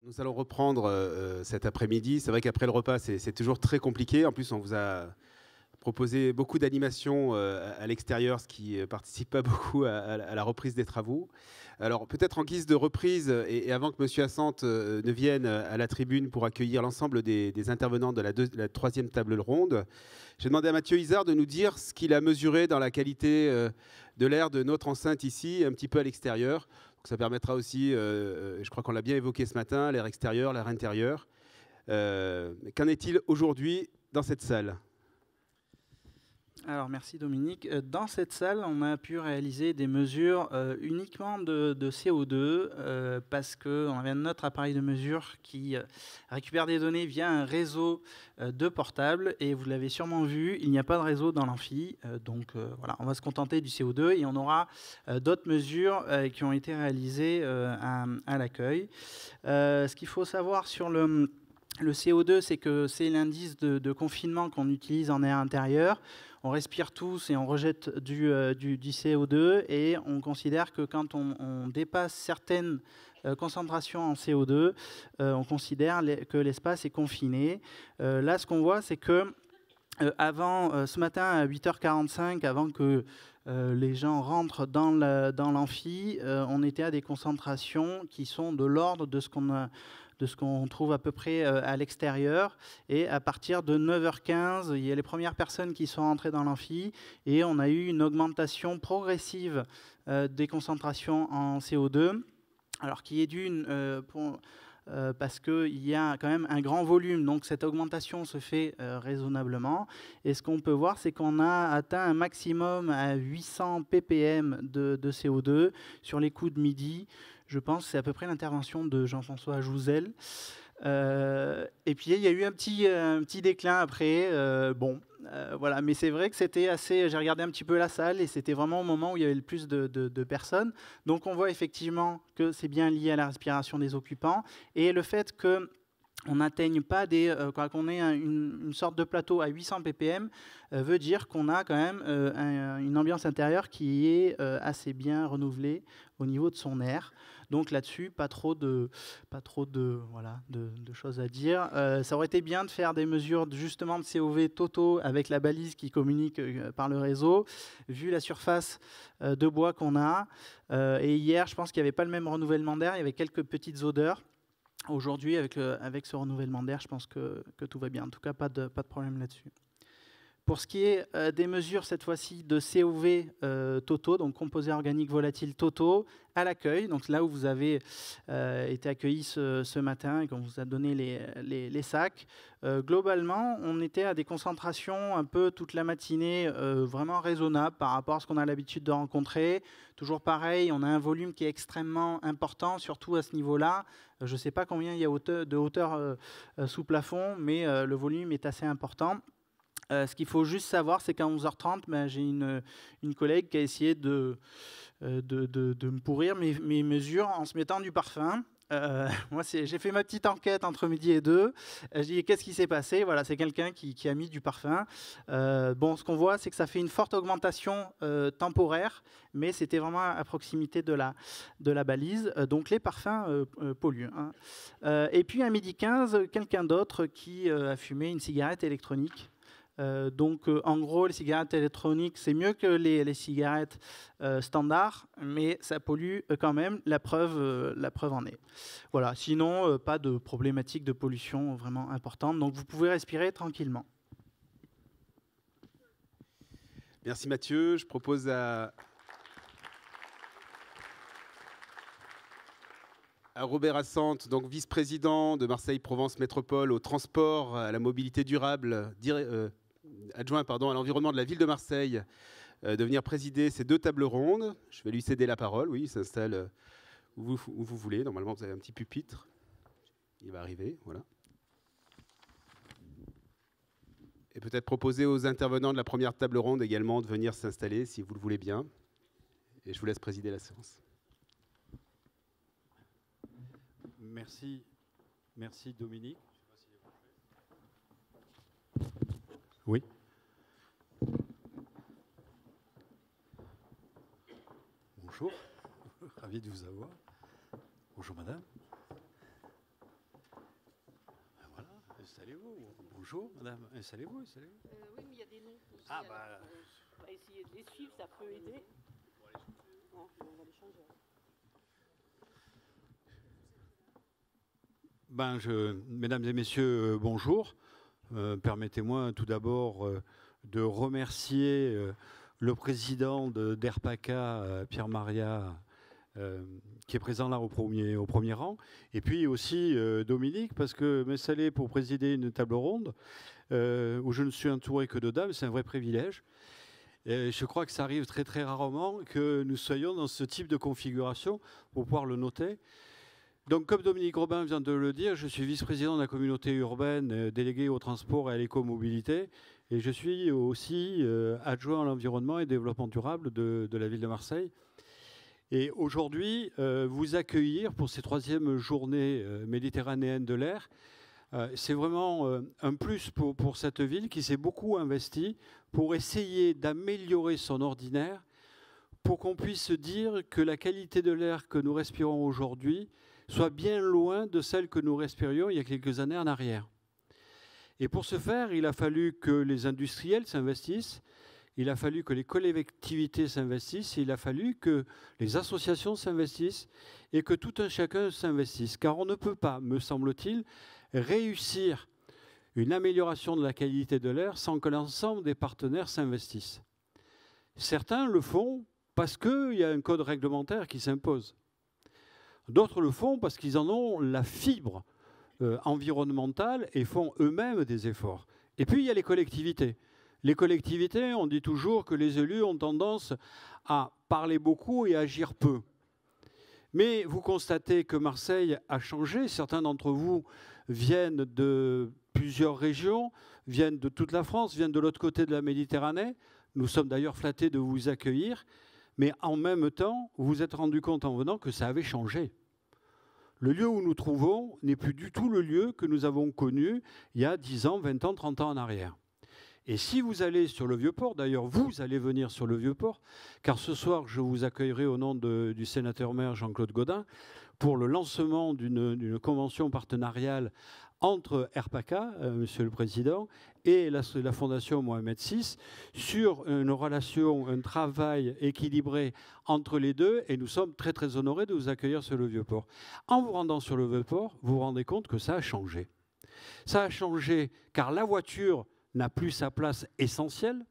Nous allons reprendre cet après-midi. C'est vrai qu'après le repas, c'est toujours très compliqué. En plus, on vous a proposé beaucoup d'animations à l'extérieur, ce qui ne participe pas beaucoup à la reprise des travaux. Alors, peut-être en guise de reprise, et avant que M. Assante ne vienne à la tribune pour accueillir l'ensemble des intervenants de la troisième table ronde, j'ai demandé à Mathieu Izard de nous dire ce qu'il a mesuré dans la qualité de l'air de notre enceinte ici, un petit peu à l'extérieur. Ça permettra aussi, je crois qu'on l'a bien évoqué ce matin, l'air extérieur, l'air intérieur. Qu'en est-il aujourd'hui dans cette salle ? Alors merci Dominique. Dans cette salle, on a pu réaliser des mesures uniquement de CO2 parce qu'on avait notre appareil de mesure qui récupère des données via un réseau de portables et vous l'avez sûrement vu, il n'y a pas de réseau dans l'amphi. Donc voilà, on va se contenter du CO2 et on aura d'autres mesures qui ont été réalisées à l'accueil. Ce qu'il faut savoir sur le CO2, c'est que c'est l'indice de confinement qu'on utilise en air intérieur. On respire tous et on rejette du CO2 et on considère que quand on dépasse certaines concentrations en CO2, on considère que l'espace est confiné. Là, ce qu'on voit, c'est que avant, ce matin à 8h45, avant que les gens rentrent dans l'amphi, on était à des concentrations qui sont de l'ordre de ce qu'on trouve à peu près à l'extérieur. Et à partir de 9h15, il y a les premières personnes qui sont rentrées dans l'amphi et on a eu une augmentation progressive des concentrations en CO2, alors qui est due parce qu'il y a quand même un grand volume, donc cette augmentation se fait raisonnablement. Et ce qu'on peut voir, c'est qu'on a atteint un maximum à 800 ppm de CO2 sur les coups de midi. Je pense que c'est à peu près l'intervention de Jean-François Jouzel. Et puis il y a eu un petit déclin après. Voilà. Mais c'est vrai que c'était assez. J'ai regardé un petit peu la salle et c'était vraiment au moment où il y avait le plus de personnes. Donc on voit effectivement que c'est bien lié à la respiration des occupants et le fait que on n'atteigne pas qu'on ait une sorte de plateau à 800 ppm veut dire qu'on a quand même une ambiance intérieure qui est assez bien renouvelée au niveau de son air. Donc là-dessus, pas trop de choses à dire. Ça aurait été bien de faire des mesures justement de COV totaux avec la balise qui communique par le réseau, vu la surface de bois qu'on a. Et hier, je pense qu'il n'y avait pas le même renouvellement d'air, il y avait quelques petites odeurs. Aujourd'hui, avec ce renouvellement d'air, je pense que tout va bien. En tout cas, pas de problème là-dessus. Pour ce qui est des mesures, cette fois-ci, de COV totaux, donc composés organiques volatiles totaux, à l'accueil, donc là où vous avez été accueillis ce matin et qu'on vous a donné les sacs, globalement, on était à des concentrations un peu toute la matinée vraiment raisonnables par rapport à ce qu'on a l'habitude de rencontrer. Toujours pareil, on a un volume qui est extrêmement important, surtout à ce niveau-là. Je ne sais pas combien il y a de hauteur sous plafond, mais le volume est assez important. Ce qu'il faut juste savoir, c'est qu'à 11h30, j'ai une collègue qui a essayé de me pourrir mes mesures en se mettant du parfum. Moi, j'ai fait ma petite enquête entre midi et 2. Je dis, qu'est-ce qui s'est passé ? Voilà, c'est quelqu'un qui a mis du parfum. Ce qu'on voit, c'est que ça fait une forte augmentation temporaire, mais c'était vraiment à proximité de la balise. Donc, les parfums polluent. Et puis, à midi 15, quelqu'un d'autre qui a fumé une cigarette électronique. En gros, les cigarettes électroniques, c'est mieux que les cigarettes standards, mais ça pollue quand même. La preuve en est. Voilà. Sinon, pas de problématique de pollution vraiment importante. Donc, vous pouvez respirer tranquillement. Merci Mathieu. Je propose à Robert Assante, donc vice-président de Marseille-Provence Métropole au transport, à la mobilité durable, adjoint à l'environnement de la ville de Marseille, de venir présider ces deux tables rondes. Je vais lui céder la parole. Oui, il s'installe où vous voulez. Normalement, vous avez un petit pupitre. Il va arriver, voilà. Et peut-être proposer aux intervenants de la première table ronde également de venir s'installer, si vous le voulez bien. Et je vous laisse présider la séance. Merci Dominique. Oui. Bonjour, ravi de vous avoir. Bonjour madame. Installez-vous. Bonjour, madame. Installez-vous. Oui, mais il y a des noms aussi. Ah, alors, bah. on va essayer de les suivre, ça peut aider. Non, on va les changer. Mesdames et messieurs, bonjour. Permettez-moi tout d'abord de remercier le président d'ERPACA, Pierre Maria, qui est présent là au premier rang, et puis aussi Dominique, parce que m'installer pour présider une table ronde où je ne suis entouré que de dames, c'est un vrai privilège. Et je crois que ça arrive très très rarement que nous soyons dans ce type de configuration pour pouvoir le noter. Donc, comme Dominique Robin vient de le dire, je suis vice-président de la communauté urbaine délégué au transport et à l'écomobilité, et je suis aussi adjoint à l'environnement et développement durable de la ville de Marseille. Et aujourd'hui, vous accueillir pour ces 3e journées méditerranéennes de l'air, c'est vraiment un plus pour cette ville qui s'est beaucoup investie pour essayer d'améliorer son ordinaire, pour qu'on puisse dire que la qualité de l'air que nous respirons aujourd'hui soit bien loin de celle que nous respirions il y a quelques années en arrière. Et pour ce faire, il a fallu que les industriels s'investissent, il a fallu que les collectivités s'investissent, il a fallu que les associations s'investissent et que tout un chacun s'investisse. Car on ne peut pas, me semble-t-il, réussir une amélioration de la qualité de l'air sans que l'ensemble des partenaires s'investissent. Certains le font parce qu'il y a un code réglementaire qui s'impose. D'autres le font parce qu'ils en ont la fibre environnementale et font eux-mêmes des efforts. Et puis, il y a les collectivités. Les collectivités, on dit toujours que les élus ont tendance à parler beaucoup et à agir peu. Mais vous constatez que Marseille a changé. Certains d'entre vous viennent de plusieurs régions, viennent de toute la France, viennent de l'autre côté de la Méditerranée. Nous sommes d'ailleurs flattés de vous accueillir. Mais en même temps, vous vous êtes rendu compte en venant que ça avait changé. Le lieu où nous trouvons n'est plus du tout le lieu que nous avons connu il y a 10 ans, 20 ans, 30 ans en arrière. Et si vous allez sur le Vieux-Port, d'ailleurs vous allez venir sur le Vieux-Port, car ce soir je vous accueillerai au nom du sénateur-maire Jean-Claude Gaudin pour le lancement d'une convention partenariale entre ERPACA, Monsieur le Président, et la Fondation Mohamed VI sur une relation, un travail équilibré entre les deux, et nous sommes très très honorés de vous accueillir sur le Vieux-Port. En vous rendant sur le Vieux-Port, vous vous rendez compte que ça a changé. Ça a changé car la voiture n'a plus sa place essentielle.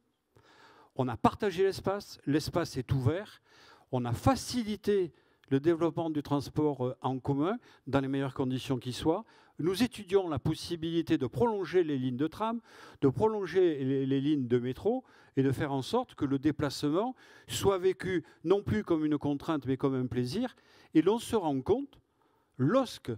On a partagé l'espace, l'espace est ouvert, on a facilité le développement du transport en commun dans les meilleures conditions qui soient. Nous étudions la possibilité de prolonger les lignes de tram, de prolonger les lignes de métro et de faire en sorte que le déplacement soit vécu non plus comme une contrainte mais comme un plaisir. Et l'on se rend compte, lorsque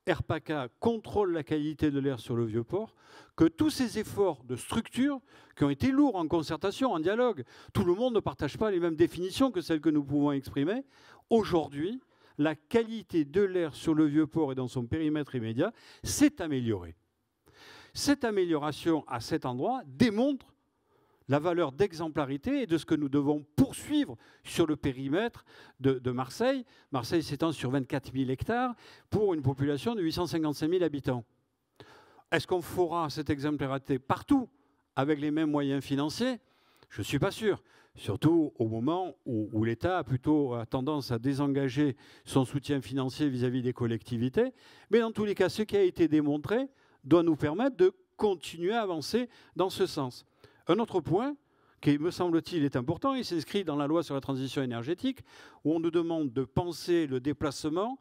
ERPACA contrôle la qualité de l'air sur le Vieux-Port, que tous ces efforts de structure qui ont été lourds en concertation, en dialogue, tout le monde ne partage pas les mêmes définitions que celles que nous pouvons exprimer. Aujourd'hui, la qualité de l'air sur le Vieux-Port et dans son périmètre immédiat s'est améliorée. Cette amélioration à cet endroit démontre la valeur d'exemplarité et de ce que nous devons poursuivre sur le périmètre de Marseille. Marseille s'étend sur 24 000 hectares pour une population de 855 000 habitants. Est-ce qu'on fera cette exemplarité partout avec les mêmes moyens financiers? Je ne suis pas sûr. Surtout au moment où l'État a plutôt tendance à désengager son soutien financier vis-à-vis des collectivités. Mais dans tous les cas, ce qui a été démontré doit nous permettre de continuer à avancer dans ce sens. Un autre point qui, me semble-t-il, est important, il s'inscrit dans la loi sur la transition énergétique, où on nous demande de penser le déplacement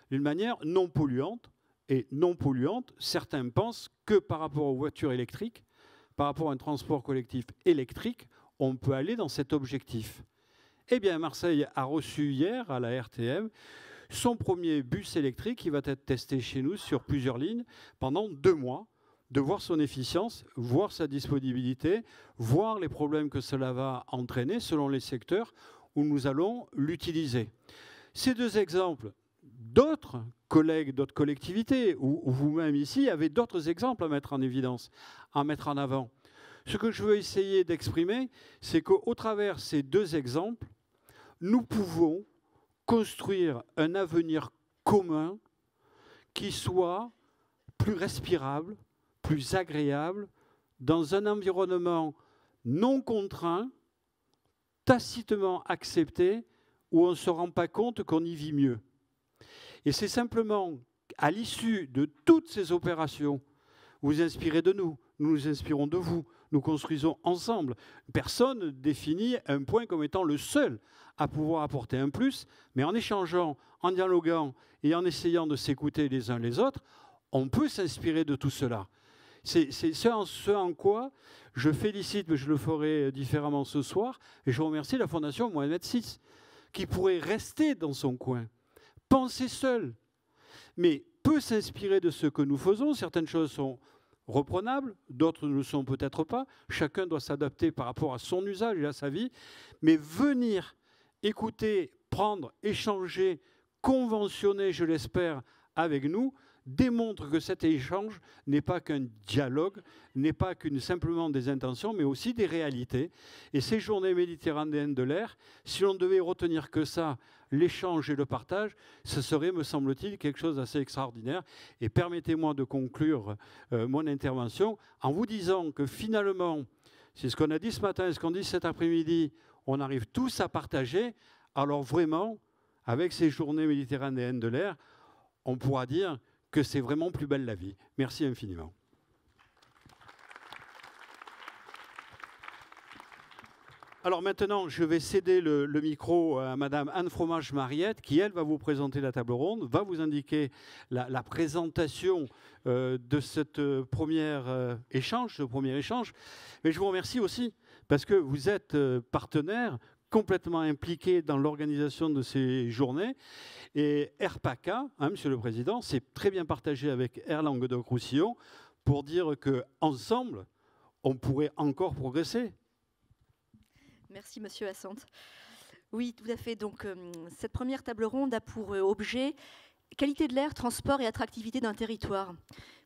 d'une manière non polluante. Et non polluante, certains pensent que par rapport aux voitures électriques, par rapport à un transport collectif électrique, on peut aller dans cet objectif. Eh bien, Marseille a reçu hier à la RTM son premier bus électrique qui va être testé chez nous sur plusieurs lignes pendant 2 mois, de voir son efficience, voir sa disponibilité, voir les problèmes que cela va entraîner selon les secteurs où nous allons l'utiliser. Ces 2 exemples, d'autres collègues, d'autres collectivités, ou vous-même ici, avez d'autres exemples à mettre en évidence, à mettre en avant. Ce que je veux essayer d'exprimer, c'est qu'au travers de ces 2 exemples, nous pouvons construire un avenir commun qui soit plus respirable, plus agréable, dans un environnement non contraint, tacitement accepté, où on ne se rend pas compte qu'on y vit mieux. Et c'est simplement à l'issue de toutes ces opérations, vous inspirez de nous, nous nous inspirons de vous, nous construisons ensemble. Personne ne définit un point comme étant le seul à pouvoir apporter un plus, mais en échangeant, en dialoguant et en essayant de s'écouter les uns les autres, on peut s'inspirer de tout cela. C'est ce en quoi je félicite, mais je le ferai différemment ce soir, et je remercie la Fondation Mohamed VI, qui pourrait rester dans son coin, penser seul, mais peut s'inspirer de ce que nous faisons. Certaines choses sont reprenables, d'autres ne le sont peut-être pas. Chacun doit s'adapter par rapport à son usage et à sa vie, mais venir écouter, prendre, échanger, conventionner, je l'espère, avec nous, démontre que cet échange n'est pas qu'un dialogue, n'est pas simplement des intentions, mais aussi des réalités. Et ces journées méditerranéennes de l'air, si l'on devait retenir que ça, l'échange et le partage, ce serait, me semble-t-il, quelque chose d'assez extraordinaire. Et permettez-moi de conclure mon intervention en vous disant que finalement, c'est ce qu'on a dit ce matin et ce qu'on dit cet après-midi, on arrive tous à partager. Alors vraiment, avec ces journées méditerranéennes de l'air, on pourra dire que c'est vraiment plus belle la vie. Merci infiniment. Alors maintenant, je vais céder le micro à Madame Anne Fromage-Mariette, qui, elle, va vous présenter la table ronde, va vous indiquer la présentation de cette première échange, Mais je vous remercie aussi, parce que vous êtes partenaire, complètement impliqué dans l'organisation de ces journées. Et RPACA, Monsieur le Président, s'est très bien partagé avec Air Languedoc-Roussillon pour dire qu'ensemble, on pourrait encore progresser. Merci, Monsieur Assante. Oui, tout à fait. Donc, cette première table ronde a pour objet qualité de l'air, transport et attractivité d'un territoire,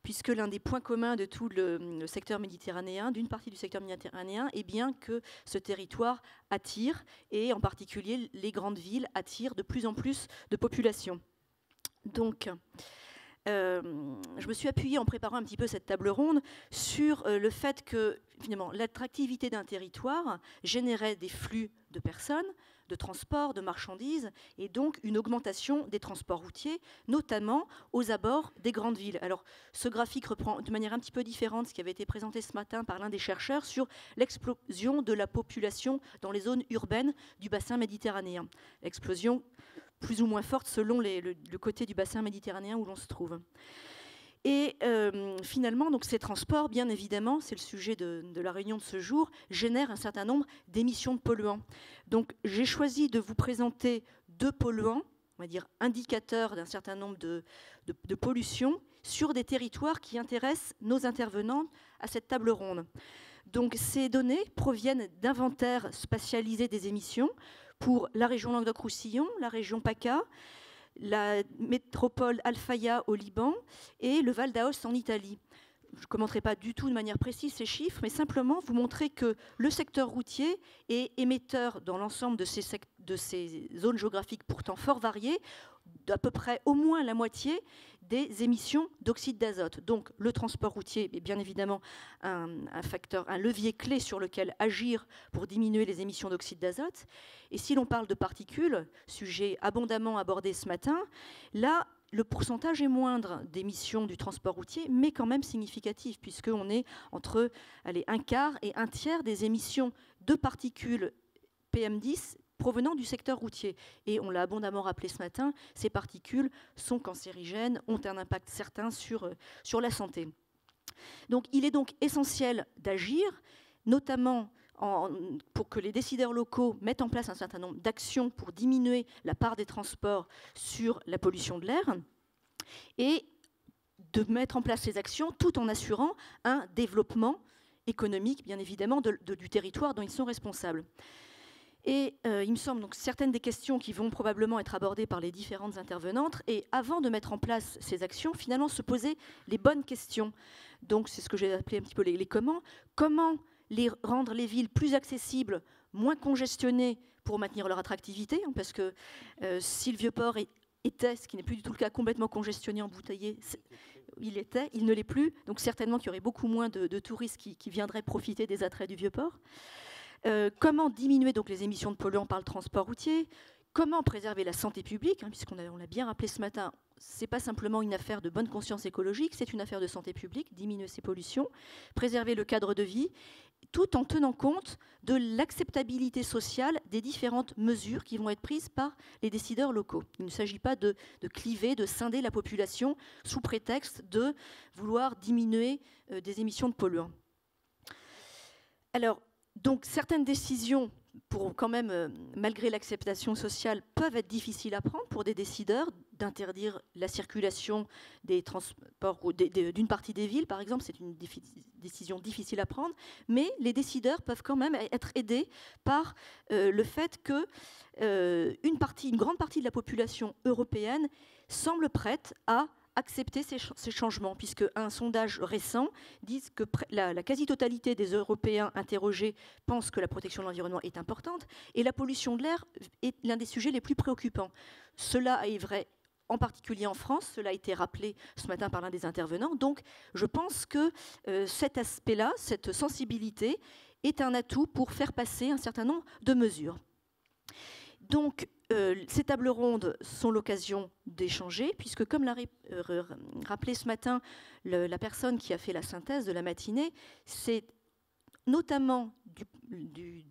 puisque l'un des points communs de tout le secteur méditerranéen, d'une partie du secteur méditerranéen, est bien que ce territoire attire, et en particulier les grandes villes attirent de plus en plus de population. Donc, je me suis appuyée en préparant un petit peu cette table ronde sur le fait que finalement l'attractivité d'un territoire générait des flux de personnes, de transport, de marchandises, et donc une augmentation des transports routiers, notamment aux abords des grandes villes. Alors, ce graphique reprend de manière un petit peu différente ce qui avait été présenté ce matin par l'un des chercheurs sur l'explosion de la population dans les zones urbaines du bassin méditerranéen. Explosion plus ou moins forte selon le côté du bassin méditerranéen où l'on se trouve. Et finalement, donc, ces transports, bien évidemment, c'est le sujet de la réunion de ce jour, génèrent un certain nombre d'émissions de polluants. Donc j'ai choisi de vous présenter 2 polluants, on va dire indicateurs d'un certain nombre de pollutions sur des territoires qui intéressent nos intervenants à cette table ronde. Donc ces données proviennent d'inventaires spatialisés des émissions pour la région Languedoc-Roussillon, la région PACA, la métropole Al-Faya au Liban et le Val d'Aoste en Italie. Je ne commenterai pas du tout de manière précise ces chiffres, mais simplement vous montrer que le secteur routier est émetteur dans l'ensemble de ces zones géographiques pourtant fort variées, d'à peu près au moins la moitié des émissions d'oxyde d'azote. Donc le transport routier est bien évidemment un facteur, un levier clé sur lequel agir pour diminuer les émissions d'oxyde d'azote. Et si l'on parle de particules, sujet abondamment abordé ce matin, là, le pourcentage est moindre d'émissions du transport routier, mais quand même significatif, puisqu'on est entre un quart et un tiers des émissions de particules PM10 provenant du secteur routier. Et on l'a abondamment rappelé ce matin, ces particules sont cancérigènes, ont un impact certain sur la santé. Donc il est donc essentiel d'agir, notamment pour que les décideurs locaux mettent en place un certain nombre d'actions pour diminuer la part des transports sur la pollution de l'air et de mettre en place ces actions tout en assurant un développement économique, bien évidemment, du territoire dont ils sont responsables. Et il me semble donc certaines des questions qui vont probablement être abordées par les différentes intervenantes, et avant de mettre en place ces actions, finalement se poser les bonnes questions. Donc c'est ce que j'ai appelé un petit peu les comment. Comment rendre les villes plus accessibles, moins congestionnées pour maintenir leur attractivité, hein, parce que si le Vieux-Port était, ce qui n'est plus du tout le cas, complètement congestionné, embouteillé, il ne l'est plus. Donc certainement qu'il y aurait beaucoup moins de touristes qui viendraient profiter des attraits du Vieux-Port. Comment diminuer donc les émissions de polluants par le transport routier? Comment préserver la santé publique, puisqu'on l'a bien rappelé ce matin, ce n'est pas simplement une affaire de bonne conscience écologique, c'est une affaire de santé publique, diminuer ces pollutions, préserver le cadre de vie, tout en tenant compte de l'acceptabilité sociale des différentes mesures qui vont être prises par les décideurs locaux. Il ne s'agit pas de cliver, de scinder la population sous prétexte de vouloir diminuer des émissions de polluants. Alors, donc certaines décisions, pour quand même, malgré l'acceptation sociale, peuvent être difficiles à prendre pour des décideurs, d'interdire la circulation des transports d'une partie des villes, par exemple, c'est une décision difficile à prendre, mais les décideurs peuvent quand même être aidés par le fait que une grande partie de la population européenne semble prête à accepter ces changements, puisque un sondage récent dit que la quasi-totalité des Européens interrogés pensent que la protection de l'environnement est importante, et la pollution de l'air est l'un des sujets les plus préoccupants. Cela est vrai en particulier en France, cela a été rappelé ce matin par l'un des intervenants. Donc je pense que cet aspect-là, cette sensibilité, est un atout pour faire passer un certain nombre de mesures. Donc, ces tables rondes sont l'occasion d'échanger, puisque comme l'a rappelé ce matin la personne qui a fait la synthèse de la matinée, c'est notamment du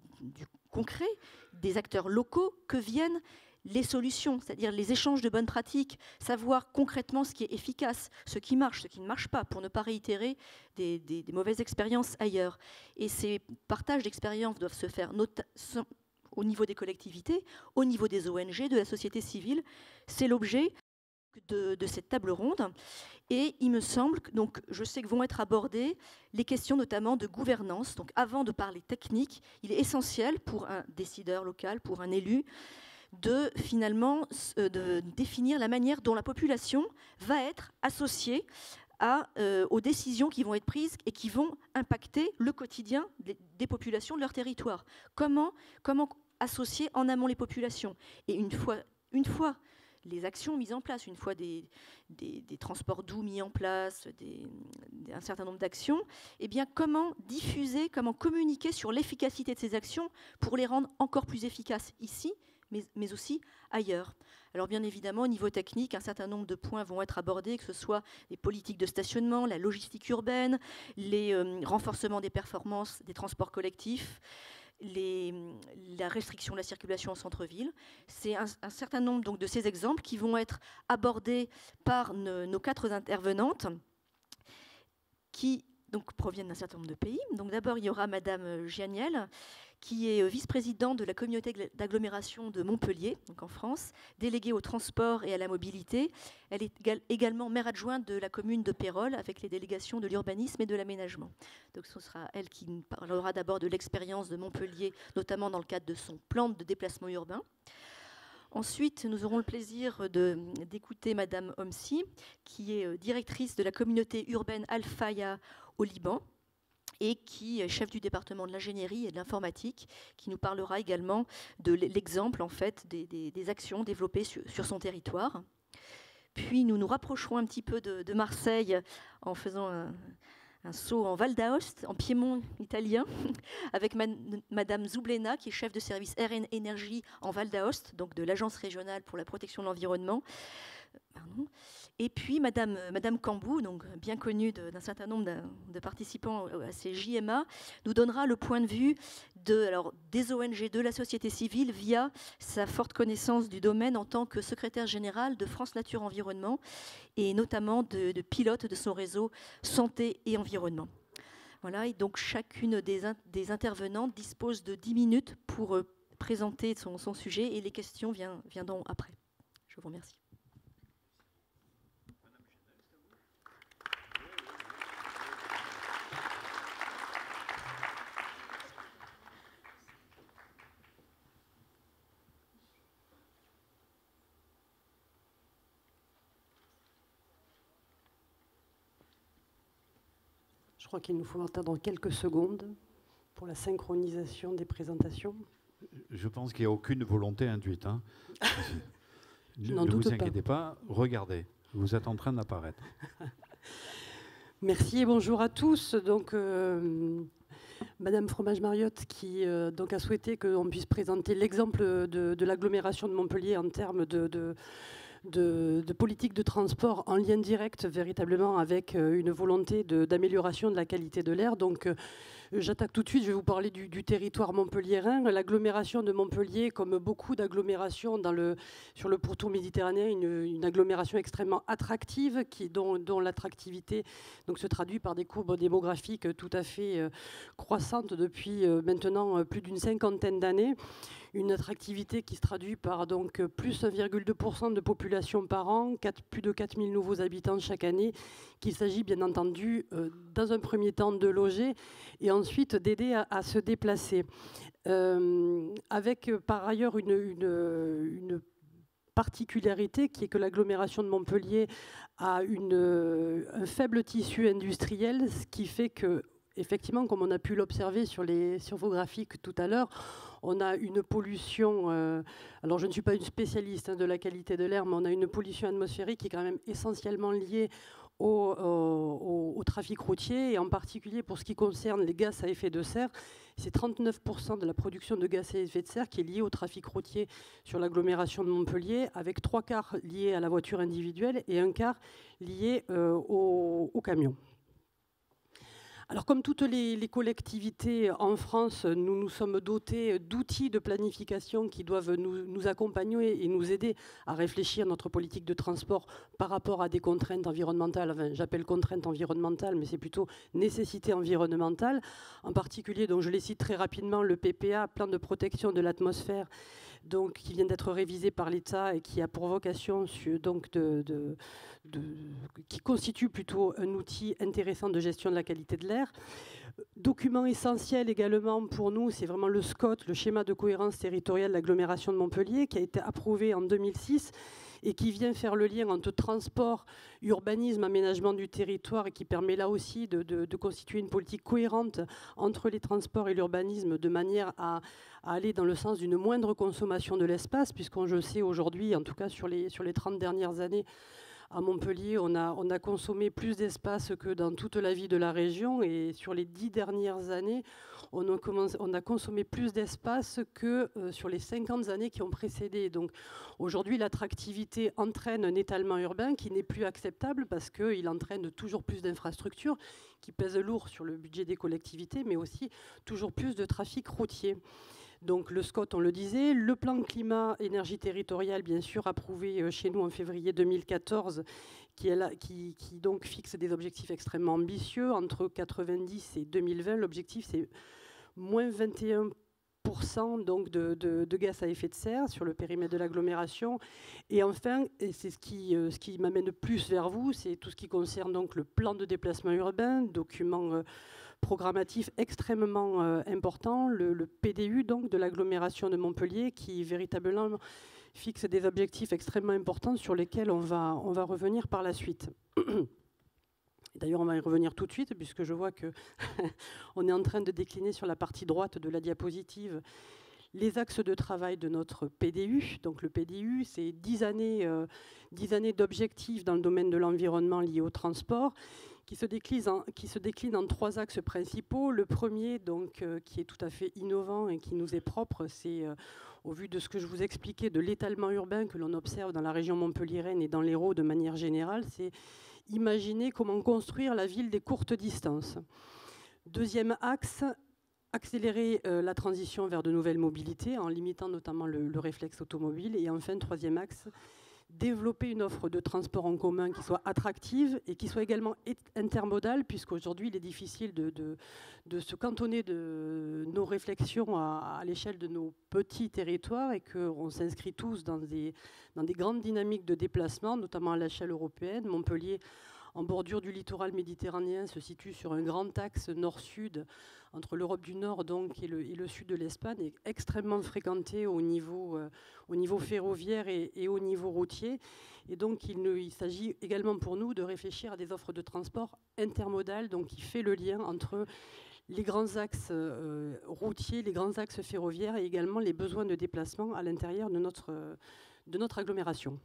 concret, des acteurs locaux que viennent les solutions, c'est-à-dire les échanges de bonnes pratiques, savoir concrètement ce qui est efficace, ce qui marche, ce qui ne marche pas, pour ne pas réitérer des mauvaises expériences ailleurs. Et ces partages d'expériences doivent se faire au niveau des collectivités, au niveau des ONG, de la société civile. C'est l'objet de cette table ronde. Et il me semble, donc je sais que vont être abordées les questions notamment de gouvernance. Donc avant de parler technique, il est essentiel pour un décideur local, pour un élu, de définir la manière dont la population va être associée aux décisions qui vont être prises et qui vont impacter le quotidien des populations de leur territoire. Comment associer en amont les populations? Et une fois les actions mises en place, une fois des transports doux mis en place, un certain nombre d'actions, eh bien comment diffuser, comment communiquer sur l'efficacité de ces actions pour les rendre encore plus efficaces ici, mais aussi ailleurs. Alors bien évidemment, au niveau technique, un certain nombre de points vont être abordés, que ce soit les politiques de stationnement, la logistique urbaine, les renforcements des performances des transports collectifs, la restriction de la circulation en centre-ville. C'est un certain nombre donc, de ces exemples qui vont être abordés par nos 4 intervenantes qui donc, proviennent d'un certain nombre de pays. Donc d'abord, il y aura Madame Gianiel, qui est vice-présidente de la communauté d'agglomération de Montpellier, donc en France, déléguée au transport et à la mobilité. Elle est également maire adjointe de la commune de Pérols, avec les délégations de l'urbanisme et de l'aménagement. Donc ce sera elle qui nous parlera d'abord de l'expérience de Montpellier, notamment dans le cadre de son plan de déplacement urbain. Ensuite, nous aurons le plaisir d'écouter Madame Omsi, qui est directrice de la communauté urbaine Al-Faya au Liban, et qui est chef du département de l'ingénierie et de l'informatique, qui nous parlera également de l'exemple en fait, des actions développées sur son territoire. Puis nous nous rapprocherons un petit peu de Marseille en faisant un saut en Val d'Aoste, en Piémont italien, avec Madame Zoublena, qui est chef de service RN Énergie en Val d'Aoste, donc de l'Agence régionale pour la protection de l'environnement. Et puis Madame Cambou, donc bien connue d'un certain nombre de participants à ces JMA, nous donnera le point de vue des ONG, de la société civile, via sa forte connaissance du domaine en tant que secrétaire général de France Nature Environnement, et notamment de pilote de son réseau Santé et Environnement. Voilà, et donc chacune des intervenantes dispose de 10 minutes pour présenter son sujet, et les questions viendront après. Je vous remercie. Je crois qu'il nous faut attendre quelques secondes pour la synchronisation des présentations. Je pense qu'il n'y a aucune volonté induite. Hein. Ne vous inquiétez pas, regardez, vous êtes en train d'apparaître. Merci et bonjour à tous. Donc, Madame Fromage-Mariotte qui donc a souhaité qu'on puisse présenter l'exemple de l'agglomération de Montpellier en termes de politique de transport en lien direct véritablement avec une volonté d'amélioration de la qualité de l'air. Donc j'attaque tout de suite, je vais vous parler du territoire montpelliérain. L'agglomération de Montpellier, comme beaucoup d'agglomérations sur le pourtour méditerranéen, une agglomération extrêmement attractive dont l'attractivité se traduit par des courbes démographiques tout à fait croissantes depuis maintenant plus d'une cinquantaine d'années. Une attractivité qui se traduit par donc plus 1,2% de population par an, plus de 4000 nouveaux habitants chaque année, qu'il s'agit bien entendu dans un premier temps de loger et ensuite d'aider à se déplacer. Avec par ailleurs une particularité qui est que l'agglomération de Montpellier a un faible tissu industriel, ce qui fait que, effectivement, comme on a pu l'observer sur vos graphiques tout à l'heure, on a une pollution, alors je ne suis pas une spécialiste de la qualité de l'air, mais on a une pollution atmosphérique qui est quand même essentiellement liée au trafic routier, et en particulier pour ce qui concerne les gaz à effet de serre. C'est 39% de la production de gaz à effet de serre qui est liée au trafic routier sur l'agglomération de Montpellier, avec 3/4 liés à la voiture individuelle et 1/4 liés aux camions. Alors, comme toutes les collectivités en France, nous nous sommes dotés d'outils de planification qui doivent nous accompagner et nous aider à réfléchir notre politique de transport par rapport à des contraintes environnementales. Enfin, j'appelle contraintes environnementales, mais c'est plutôt nécessité environnementale. En particulier, donc, je les cite très rapidement, le PPA, plan de protection de l'atmosphère, donc, qui vient d'être révisé par l'État et qui a pour vocation donc, qui constitue plutôt un outil intéressant de gestion de la qualité de l'air. Document essentiel également pour nous, c'est vraiment le SCOT, le schéma de cohérence territoriale de l'agglomération de Montpellier, qui a été approuvé en 2006 et qui vient faire le lien entre transport, urbanisme, aménagement du territoire, et qui permet là aussi de constituer une politique cohérente entre les transports et l'urbanisme, de manière à aller dans le sens d'une moindre consommation de l'espace, puisqu'on, je sais aujourd'hui, en tout cas sur les 30 dernières années, à Montpellier, on a consommé plus d'espace que dans toute la vie de la région, et sur les 10 dernières années, on a consommé plus d'espace que sur les 50 années qui ont précédé. Donc aujourd'hui, l'attractivité entraîne un étalement urbain qui n'est plus acceptable parce qu'il entraîne toujours plus d'infrastructures qui pèsent lourd sur le budget des collectivités, mais aussi toujours plus de trafic routier. Donc le SCOT, on le disait, le plan climat-énergie territoriale, bien sûr, approuvé chez nous en février 2014, qui donc fixe des objectifs extrêmement ambitieux. Entre 90 et 2020, l'objectif, c'est moins 21% donc de gaz à effet de serre sur le périmètre de l'agglomération. Et enfin, et c'est ce qui m'amène plus vers vous, c'est tout ce qui concerne donc le plan de déplacement urbain, document programmatif extrêmement important, le PDU donc, de l'agglomération de Montpellier, qui véritablement fixe des objectifs extrêmement importants sur lesquels on va revenir par la suite. D'ailleurs, on va y revenir tout de suite, puisque je vois qu'on est en train de décliner sur la partie droite de la diapositive les axes de travail de notre PDU. Donc le PDU, c'est 10 années d'objectifs dans le domaine de l'environnement lié au transport, qui se décline en 3 axes principaux. Le premier, donc, qui est tout à fait innovant et qui nous est propre, c'est, au vu de ce que je vous expliquais, de l'étalement urbain que l'on observe dans la région montpelliéraine et dans l'Hérault de manière générale, c'est imaginer comment construire la ville des courtes distances. Deuxième axe, accélérer la transition vers de nouvelles mobilités en limitant notamment le réflexe automobile. Et enfin, troisième axe, développer une offre de transport en commun qui soit attractive et qui soit également intermodale, puisqu'aujourd'hui il est difficile de se cantonner de nos réflexions à l'échelle de nos petits territoires, et qu'on s'inscrit tous dans des grandes dynamiques de déplacement, notamment à l'échelle européenne. Montpellier, en bordure du littoral méditerranéen, se situe sur un grand axe nord-sud entre l'Europe du Nord donc, et le sud de l'Espagne, est extrêmement fréquenté au niveau ferroviaire et au niveau routier. Et donc il s'agit également pour nous de réfléchir à des offres de transport intermodales, donc qui fait le lien entre les grands axes routiers, les grands axes ferroviaires et également les besoins de déplacement à l'intérieur de notre agglomération.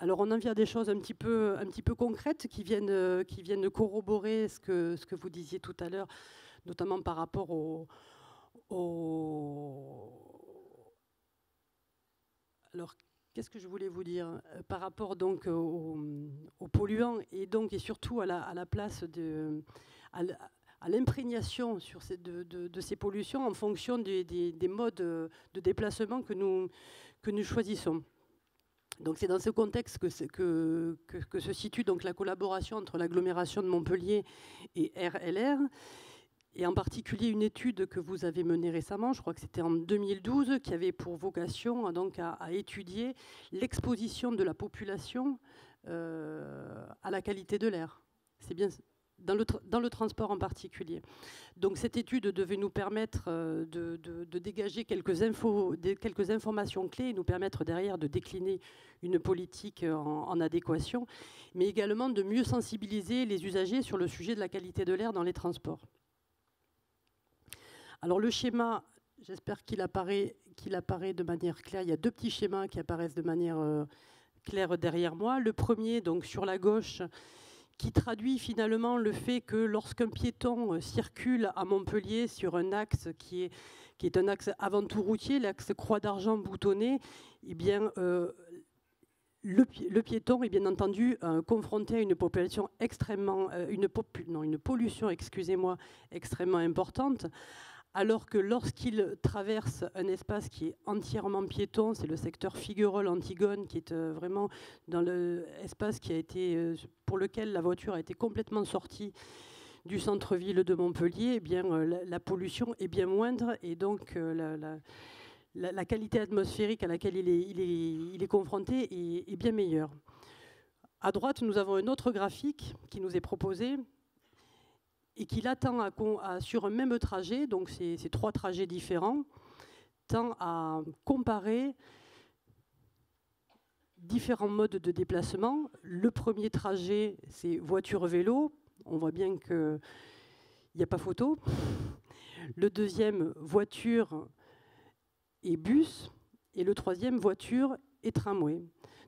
Alors on en vient à des choses un petit peu concrètes qui viennent corroborer ce que vous disiez tout à l'heure, notamment par rapport Alors, qu'est-ce que je voulais vous dire par rapport donc aux polluants et surtout à la place à l'imprégnation de ces pollutions en fonction des modes de déplacement que nous choisissons. Donc c'est dans ce contexte que se situe donc la collaboration entre l'agglomération de Montpellier et RLR, et en particulier une étude que vous avez menée récemment, je crois que c'était en 2012, qui avait pour vocation donc à étudier l'exposition de la population à la qualité de l'air. C'est bien dans le transport en particulier. Donc cette étude devait nous permettre de dégager quelques informations clés et nous permettre derrière de décliner une politique en adéquation, mais également de mieux sensibiliser les usagers sur le sujet de la qualité de l'air dans les transports. Alors le schéma, j'espère qu'il apparaît de manière claire. Il y a deux petits schémas qui apparaissent de manière claire derrière moi. Le premier, donc sur la gauche, qui traduit finalement le fait que lorsqu'un piéton circule à Montpellier sur un axe qui est un axe avant tout routier, l'axe Croix d'Argent boutonné, eh bien, le piéton est bien entendu confronté à une population une pollution, excusez-moi, extrêmement importante. Alors que lorsqu'il traverse un espace qui est entièrement piéton, c'est le secteur Figuerolles-Antigone, qui est vraiment dans l'espace pour lequel la voiture a été complètement sortie du centre-ville de Montpellier, eh bien, la pollution est bien moindre et donc la qualité atmosphérique à laquelle il est confronté est bien meilleure. À droite, nous avons un autre graphique qui nous est proposé, et qui l'attend sur un même trajet, donc c'est 3 trajets différents, tend à comparer différents modes de déplacement. Le premier trajet, c'est voiture-vélo. On voit bien qu'il n'y a pas photo. Le deuxième, voiture et bus. Et le troisième, voiture et tramway.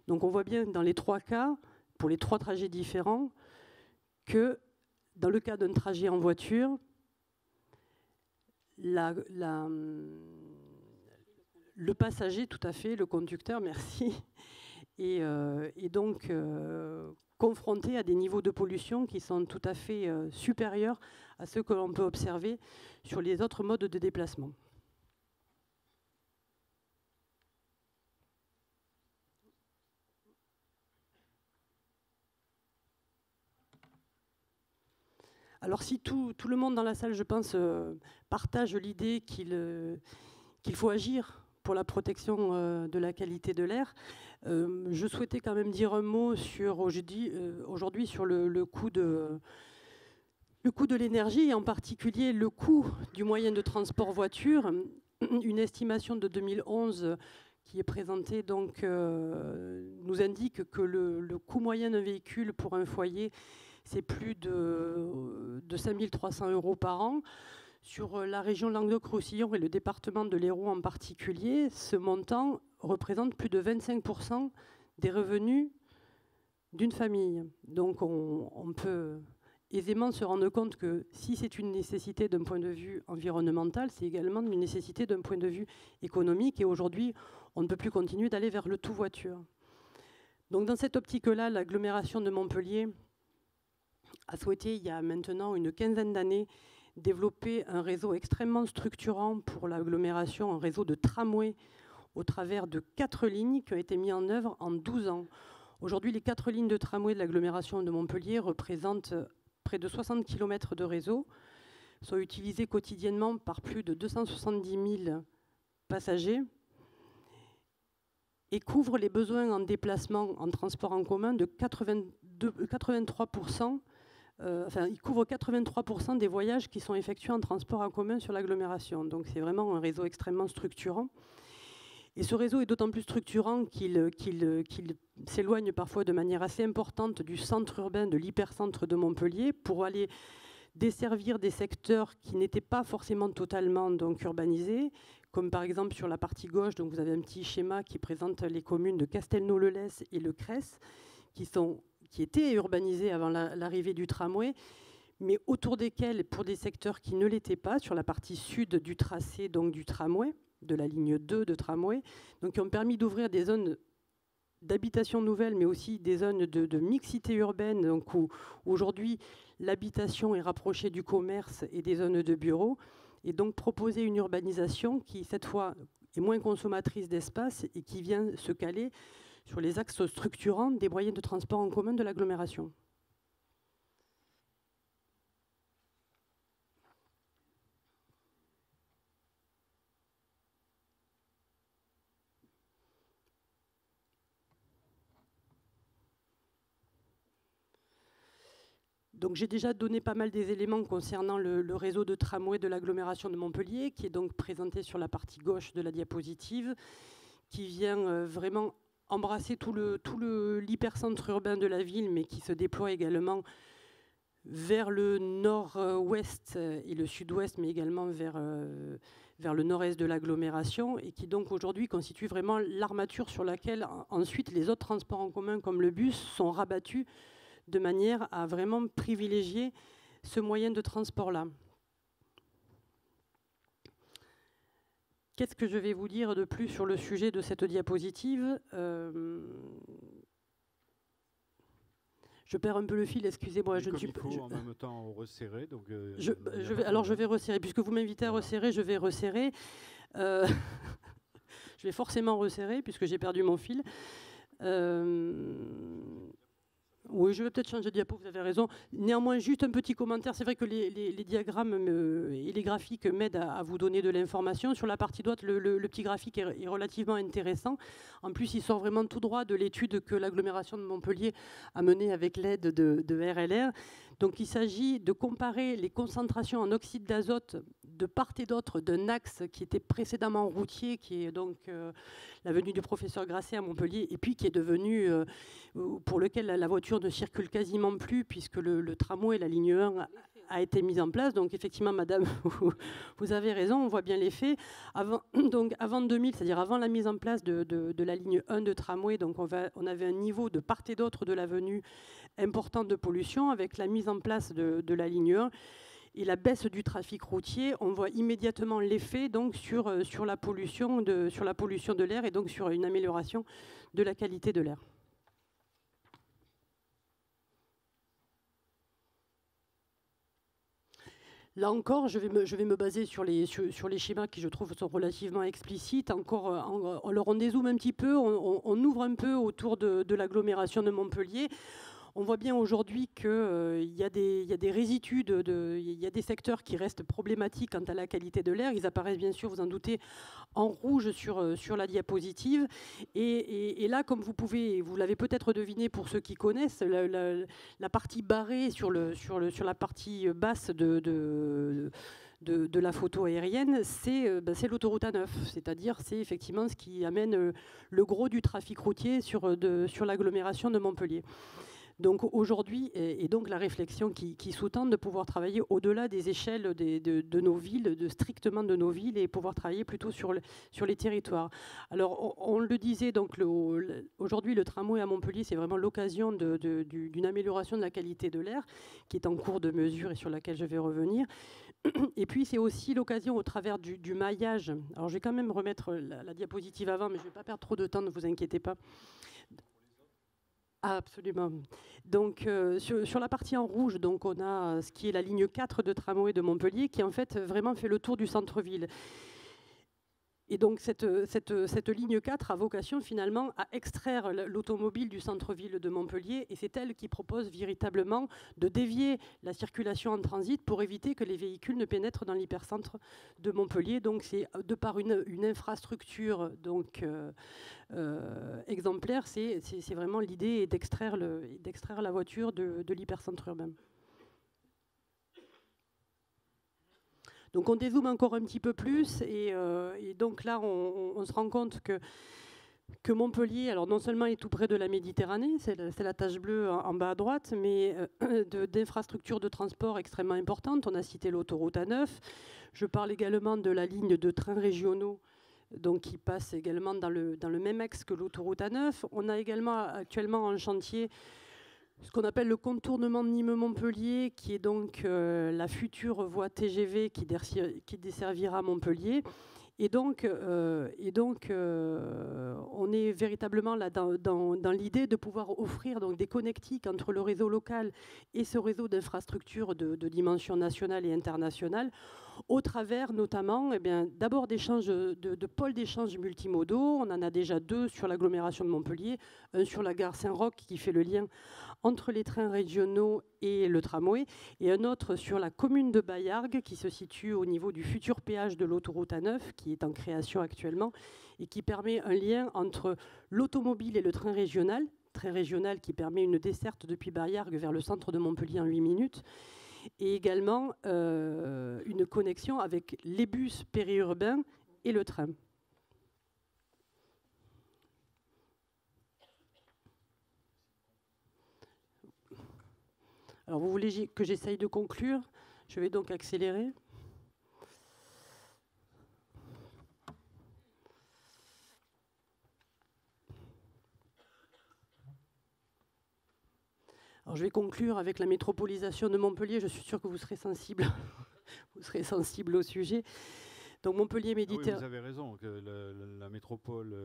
Donc on voit bien dans les 3 cas, pour les 3 trajets différents, que dans le cas d'un trajet en voiture, le passager, tout à fait, le conducteur, merci, est donc confronté à des niveaux de pollution qui sont tout à fait supérieurs à ceux que l'on peut observer sur les autres modes de déplacement. Alors si tout le monde dans la salle, je pense, partage l'idée qu'il faut agir pour la protection de la qualité de l'air, je souhaitais quand même dire un mot aujourd'hui sur le coût de l'énergie, et en particulier le coût du moyen de transport voiture. Une estimation de 2011 qui est présentée donc, nous indique que le coût moyen d'un véhicule pour un foyer, c'est plus de 5 300 € par an. Sur la région Languedoc-Roussillon et le département de l'Hérault en particulier, ce montant représente plus de 25% des revenus d'une famille. Donc on peut aisément se rendre compte que si c'est une nécessité d'un point de vue environnemental, c'est également une nécessité d'un point de vue économique. Et aujourd'hui, on ne peut plus continuer d'aller vers le tout voiture. Donc dans cette optique-là, l'agglomération de Montpellier a souhaité, il y a maintenant une quinzaine d'années, développer un réseau extrêmement structurant pour l'agglomération, un réseau de tramway au travers de 4 lignes qui ont été mises en œuvre en 12 ans. Aujourd'hui, les 4 lignes de tramway de l'agglomération de Montpellier représentent près de 60 km de réseau, sont utilisés quotidiennement par plus de 270 000 passagers et couvrent les besoins en déplacement en transport en commun de 83%. Il couvre 83% des voyages qui sont effectués en transport en commun sur l'agglomération. Donc c'est vraiment un réseau extrêmement structurant. Et ce réseau est d'autant plus structurant qu'il s'éloigne parfois de manière assez importante du centre urbain, de l'hypercentre de Montpellier, pour aller desservir des secteurs qui n'étaient pas forcément totalement donc urbanisés, comme par exemple sur la partie gauche, donc vous avez un petit schéma qui présente les communes de Castelnau-le-Lez et Le Cress, qui étaient urbanisées avant l'arrivée du tramway, mais autour desquelles, pour des secteurs qui ne l'étaient pas, sur la partie sud du tracé donc du tramway, de la ligne 2 de tramway, donc qui ont permis d'ouvrir des zones d'habitation nouvelle, mais aussi des zones de mixité urbaine, donc où aujourd'hui l'habitation est rapprochée du commerce et des zones de bureaux, et donc proposer une urbanisation qui, cette fois, est moins consommatrice d'espace et qui vient se caler sur les axes structurants des moyens de transport en commun de l'agglomération. Donc j'ai déjà donné pas mal des éléments concernant le réseau de tramway de l'agglomération de Montpellier, qui est donc présenté sur la partie gauche de la diapositive, qui vient vraiment embrasser tout l'hypercentre urbain de la ville, mais qui se déploie également vers le nord-ouest et le sud-ouest, mais également vers le nord-est de l'agglomération, et qui donc aujourd'hui constitue vraiment l'armature sur laquelle ensuite les autres transports en commun comme le bus sont rabattus, de manière à vraiment privilégier ce moyen de transport-là. Qu'est-ce que je vais vous dire de plus sur le sujet de cette diapositive ? Je perds un peu le fil, excusez-moi. Je ne suis pas. En même temps resserrer. Donc, je vais resserrer. Puisque vous m'invitez à resserrer, je vais resserrer. Je vais forcément resserrer, puisque j'ai perdu mon fil. Oui, je vais peut-être changer de diapo, vous avez raison. Néanmoins, juste un petit commentaire. C'est vrai que les diagrammes et les graphiques m'aident à vous donner de l'information. Sur la partie droite, le petit graphique est relativement intéressant. En plus, il sort vraiment tout droit de l'étude que l'agglomération de Montpellier a menée avec l'aide de RLR. Donc, il s'agit de comparer les concentrations en oxyde d'azote de part et d'autre d'un axe qui était précédemment routier, qui est donc l'avenue du professeur Grasset à Montpellier, et puis qui est devenu, pour lequel la voiture ne circule quasiment plus, puisque le tramway, la ligne 1, a été mise en place. Donc effectivement, madame, vous avez raison, on voit bien les faits. Avant 2000, c'est-à-dire avant la mise en place de la ligne 1 de tramway, donc on avait un niveau de part et d'autre de l'avenue important de pollution. Avec la mise en place de la ligne 1 et la baisse du trafic routier, on voit immédiatement l'effet donc sur la pollution de l'air et donc sur une amélioration de la qualité de l'air. Là encore, je vais me baser sur les schémas qui, je trouve, sont relativement explicites. Alors on dézoome un petit peu, on ouvre un peu autour de l'agglomération de Montpellier. On voit bien aujourd'hui qu'il y a des résidus, il y a des secteurs qui restent problématiques quant à la qualité de l'air. Ils apparaissent bien sûr, vous en doutez, en rouge sur la diapositive. Et là, comme vous l'avez peut-être deviné pour ceux qui connaissent, la partie barrée sur la partie basse de la photo aérienne, c'est l'autoroute A9, c'est-à-dire c'est effectivement ce qui amène le gros du trafic routier sur l'agglomération de Montpellier. Donc aujourd'hui, et donc la réflexion qui sous-tend de pouvoir travailler au-delà des échelles de nos villes, strictement de nos villes, et pouvoir travailler plutôt sur les territoires. Alors on le disait, donc aujourd'hui le tramway à Montpellier, c'est vraiment l'occasion d'une amélioration de la qualité de l'air qui est en cours de mesure et sur laquelle je vais revenir. Et puis c'est aussi l'occasion au travers du maillage. Alors je vais quand même remettre la diapositive avant, mais je ne vais pas perdre trop de temps, ne vous inquiétez pas. Absolument. Donc sur la partie en rouge, donc on a ce qui est la ligne 4 de tramway de Montpellier, qui en fait vraiment fait le tour du centre-ville. Et donc cette ligne 4 a vocation finalement à extraire l'automobile du centre-ville de Montpellier, et c'est elle qui propose véritablement de dévier la circulation en transit pour éviter que les véhicules ne pénètrent dans l'hypercentre de Montpellier. Donc c'est de par une infrastructure donc exemplaire, c'est vraiment l'idée d'extraire la voiture de l'hypercentre urbain. Donc on dézoome encore un petit peu plus, et donc là on se rend compte que que Montpellier, alors non seulement est tout près de la Méditerranée, c'est la tache bleue en bas à droite, mais d'infrastructures de transport extrêmement importantes. On a cité l'autoroute A9. Je parle également de la ligne de trains régionaux, donc qui passe également dans le même axe que l'autoroute A9. On a également actuellement en chantier ce qu'on appelle le contournement de Nîmes-Montpellier, qui est donc la future voie TGV qui desservira Montpellier. Et donc, on est véritablement là dans l'idée de pouvoir offrir donc des connectiques entre le réseau local et ce réseau d'infrastructures de dimension nationale et internationale, au travers notamment d'abord d'échanges de pôles d'échange multimodaux. On en a déjà 2 sur l'agglomération de Montpellier, un sur la gare Saint-Roch qui fait le lien entre les trains régionaux et le tramway, et un autre sur la commune de Baillargues qui se situe au niveau du futur péage de l'autoroute A9 qui est en création actuellement et qui permet un lien entre l'automobile et le train régional qui permet une desserte depuis Baillargues vers le centre de Montpellier en 8 minutes, et également une connexion avec les bus périurbains et le train. Alors vous voulez que j'essaye de conclure? Je vais donc accélérer. Alors je vais conclure avec la métropolisation de Montpellier. Je suis sûre que vous serez sensible, vous serez sensible au sujet. Donc Montpellier Méditerranée. Oui, vous avez raison, que la métropole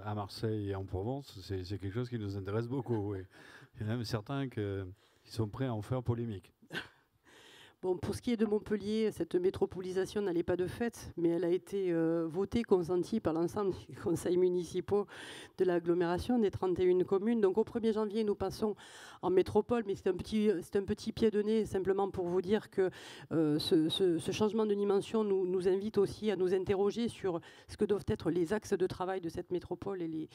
à Marseille et en Provence, c'est quelque chose qui nous intéresse beaucoup. Oui. Il y en a même certains qui sont prêts à en faire polémique. Bon, pour ce qui est de Montpellier, cette métropolisation n'allait pas de fait, mais elle a été votée, consentie par l'ensemble des conseils municipaux de l'agglomération des 31 communes. Donc au 1er janvier, nous passons en métropole, mais c'est un petit pied de nez, simplement pour vous dire que ce changement de dimension nous invite aussi à nous interroger sur ce que doivent être les axes de travail de cette métropole et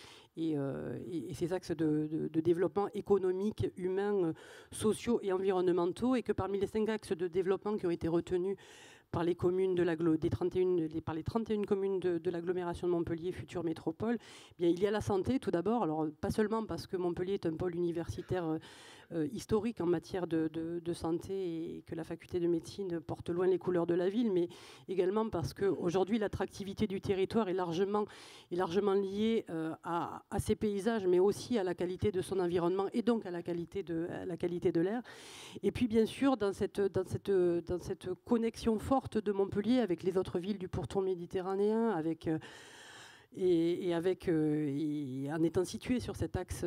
ces axes de développement économique, humain, sociaux et environnementaux, et que parmi les 5 axes de développement qui ont été retenus par les communes par les 31 communes de l'agglomération de Montpellier, future métropole, eh bien, il y a la santé tout d'abord. Alors pas seulement parce que Montpellier est un pôle universitaire historique en matière de santé et que la faculté de médecine porte loin les couleurs de la ville, mais également parce qu'aujourd'hui l'attractivité du territoire est largement liée à ses paysages, mais aussi à la qualité de son environnement et donc à la qualité de l'air. Et puis bien sûr dans cette connexion forte de Montpellier avec les autres villes du pourtour méditerranéen, et en étant situé sur cet axe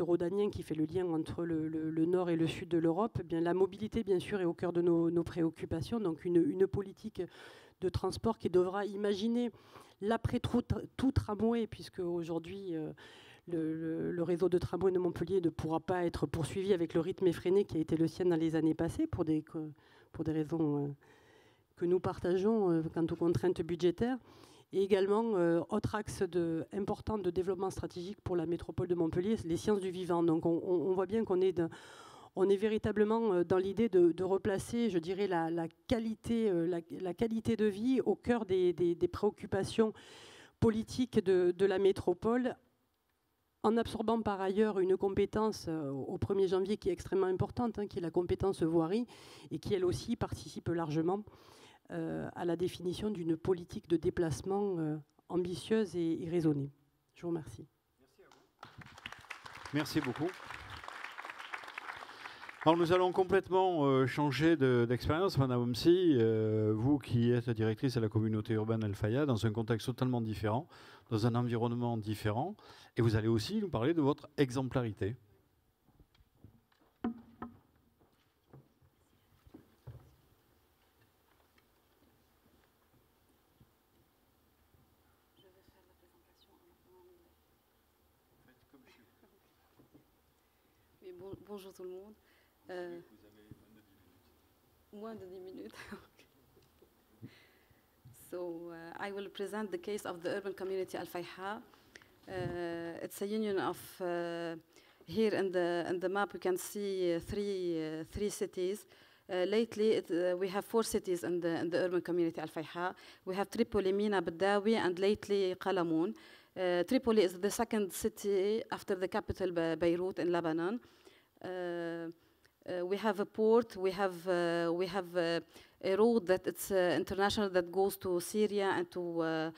rhodanien qui fait le lien entre le nord et le sud de l'Europe, eh bien la mobilité bien sûr est au cœur de nos préoccupations. Donc une politique de transport qui devra imaginer l'après tout tramway, puisque aujourd'hui le réseau de tramway de Montpellier ne pourra pas être poursuivi avec le rythme effréné qui a été le sien dans les années passées pour des raisons que nous partageons quant aux contraintes budgétaires. Et également, autre axe important de développement stratégique pour la métropole de Montpellier, les sciences du vivant. Donc on voit bien qu'on est véritablement dans l'idée de replacer, je dirais, la qualité de vie au cœur des préoccupations politiques de la métropole, en absorbant par ailleurs une compétence au 1er janvier qui est extrêmement importante, qui est la compétence voirie, et qui elle aussi participe largement à la définition d'une politique de déplacement ambitieuse et raisonnée. Je vous remercie. Merci à vous. Merci beaucoup. Alors nous allons complètement changer d'expérience, Madame Omsi, vous qui êtes directrice à la communauté urbaine El Fayad, dans un contexte totalement différent, dans un environnement différent, et vous allez aussi nous parler de votre exemplarité. Bonjour tout le monde. Moins de 10 minutes. So I will present the case of the urban community Al Fayha. It's a union of here in the map we can see three cities. Lately we have 4 cities in the urban community Al Fayha. We have Tripoli, Mina, Badawi, and lately Qalamoun. Tripoli is the second city after the capital Beirut in Lebanon. We have a port, we have a road that it's international that goes to Syria and to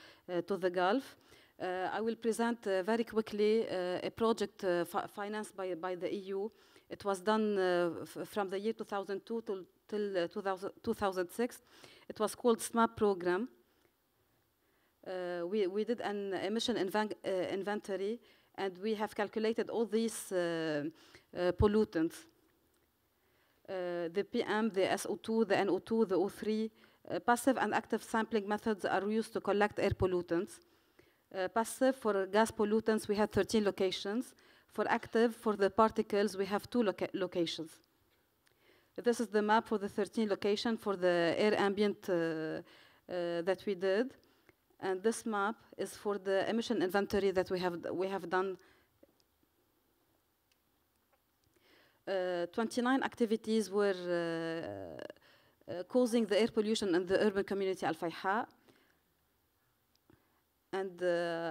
the Gulf. I will present very quickly a project financed by the EU. It was done from the year 2002 till 2006. It was called SMAP program. We did an emission inventory, and we have calculated all these pollutants. The PM, the SO2, the NO2, the O3. Passive and active sampling methods are used to collect air pollutants. Passive, for gas pollutants, we have 13 locations. For active, for the particles, we have 2 locations. This is the map for the 13 locations for the air ambient that we did. And this map is for the emission inventory that we have done. 29 activities were causing the air pollution in the urban community Al Fayha. And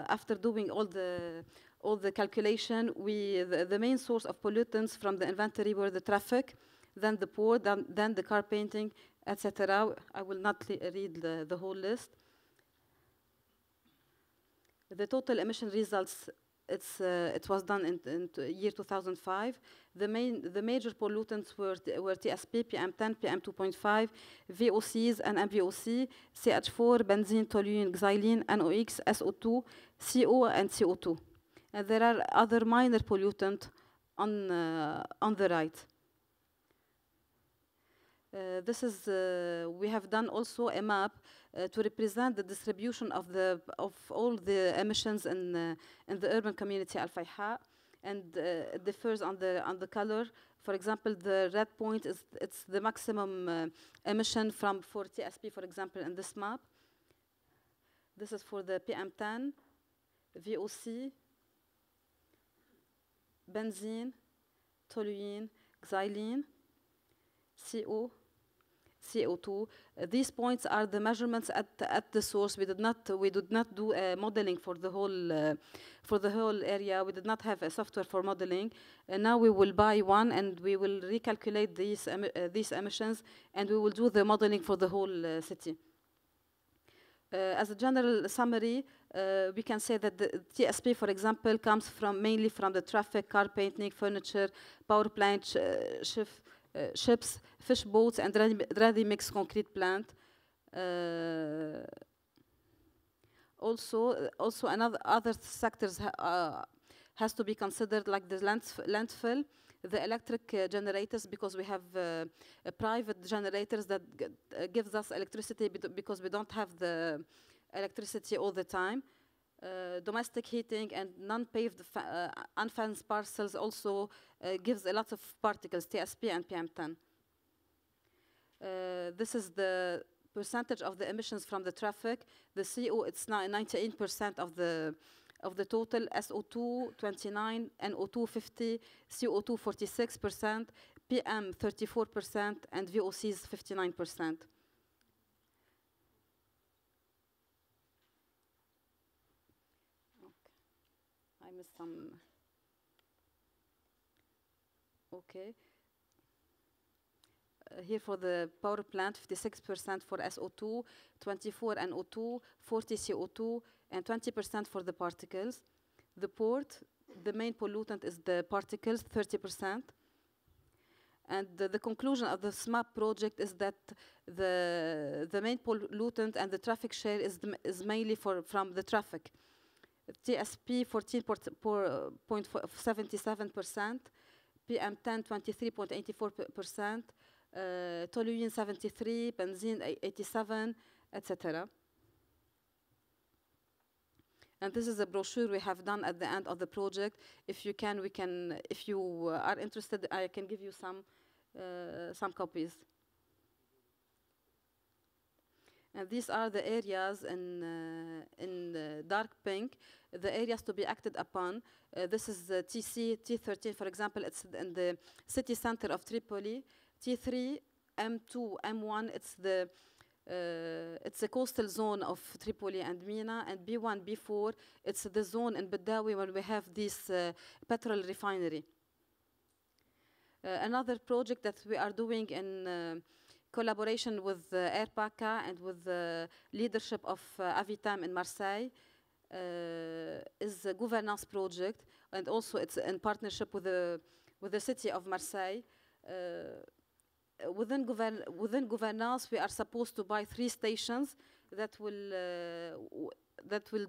after doing all the calculation, the main source of pollutants from the inventory were the traffic, then the port, then the car painting, etc. I will not read the whole list. The total emission results, it was done in year 2005. The major pollutants were TSP, PM10, PM2.5, VOCs and MVOC, CH4, benzene, toluene, xylene, NOx, SO2, CO and CO2. And there are other minor pollutants on the right. We have done also a map to represent the distribution of all the emissions in the urban community Al Fayha, and it differs on the color. For example, the red point it's the maximum emission for TSP, for example, in this map. This is for the PM10, VOC, benzene, toluene, xylene, CO, CO2. These points are the measurements at the source. We did not do modeling for the whole area. We did not have a software for modeling. Now we will buy one, and we will recalculate these emissions, and we will do the modeling for the whole city. As a general summary, we can say that the TSP, for example, comes mainly from the traffic, car painting, furniture, power plant, ships, fish boats, and ready-mix concrete plant. Also other sectors has to be considered, like the landfill, the electric generators, because we have private generators that gives us electricity because we don't have the electricity all the time. Domestic heating and non-paved unfenced parcels also gives a lot of particles, TSP and PM10. This is the percentage of the emissions from the traffic. The CO, it's 98% of the total. SO2 29, NO2 50, CO2 46%, PM 34%, and VOCs 59%. I missed some. Okay. Here for the power plant, 56% for SO2, 24 NO2, 40 CO2, and 20% for the particles. The port, the main pollutant is the particles, 30%. And the conclusion of the SMAP project is that the main pollutant and the traffic share is mainly from the traffic. TSP 14.77%, PM10 23.84%, toluene 73%, benzene 87%, etc. And this is a brochure we have done at the end of the project. If you are interested, I can give you some copies. And these are the areas in dark pink, the areas to be acted upon. This is the T13, for example, it's in the city center of Tripoli. T3, M2, M1, it's it's a coastal zone of Tripoli and Mina, and B1, B4, it's the zone in Badawi where we have this petrol refinery. Another project that we are doing in collaboration with Airpaka and with the leadership of Avitam in Marseille is a governance project, and also it's in partnership with the city of Marseille. Within governance, we are supposed to buy 3 stations that will